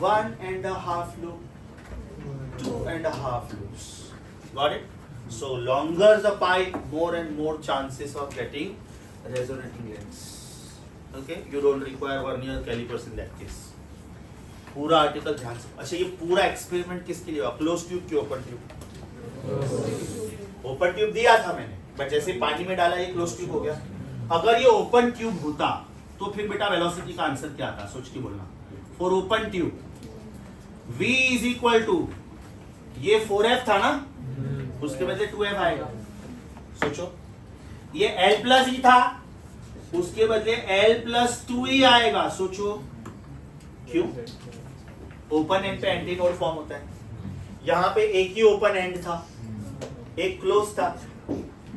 1.5 loop, 2.5 loops. Got it? So longer the pipe, more and more chances of getting resonating lens. Okay? You don't require vernier calipers in that case. पूरा आर्टिकल ध्यान से। अच्छा, ये पूरा एक्सपेरिमेंट किसके लिए हुआ? Close tube की ओपन ट्यूब? ओपन ट्यूब दिया था मैंने, बट जैसे पानी में डाला ये क्लोज ट्यूब हो गया। अगर ये ओपन ट्यूब होता तो फिर बेटा वेलोसिटी का आंसर क्या था? सोच के बोलना। For open tube V is equal to, ये 4F था ना, उसके बदले 2F आएगा। सोचो, ये L प्लस ही था, उसके बदले L प्लस 2E आएगा। सोचो क्यों? ओपन एंड पे एंटी नोड फॉर्म होता है। यहाँ पे एक ही ओपन एंड था, एक क्लोज था,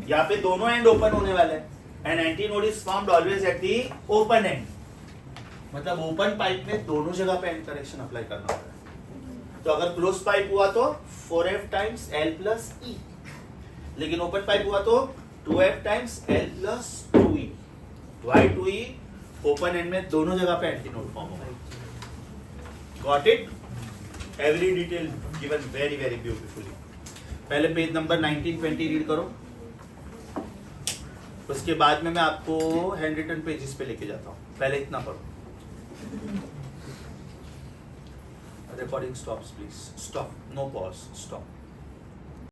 यहाँ पे दोनों एंड ओपन होने वाले हैं। And anti node is formed always at the open and. मतलब ओपन पाइप में दोनों जगह पे एंड करेक्शन अप्लाई करना होता है। तो अगर क्लोज पाइप हुआ तो 4F times L plus E, लेकिन ओपन पाइप हुआ तो 2F times L plus 2E। Why 2E? Open end में दोनों जगह पे एंटी नोड फॉर्म होगा। Got it? Every detail given very very beautifully. पहले पेज नंबर 19-20 रीड करो, उसके बाद में मैं आपको हैंड रिटन पेजेस पे लेके जाता हूँ। पहले इतना पढ़ो। Recording stops please. Stop. No pause. Stop.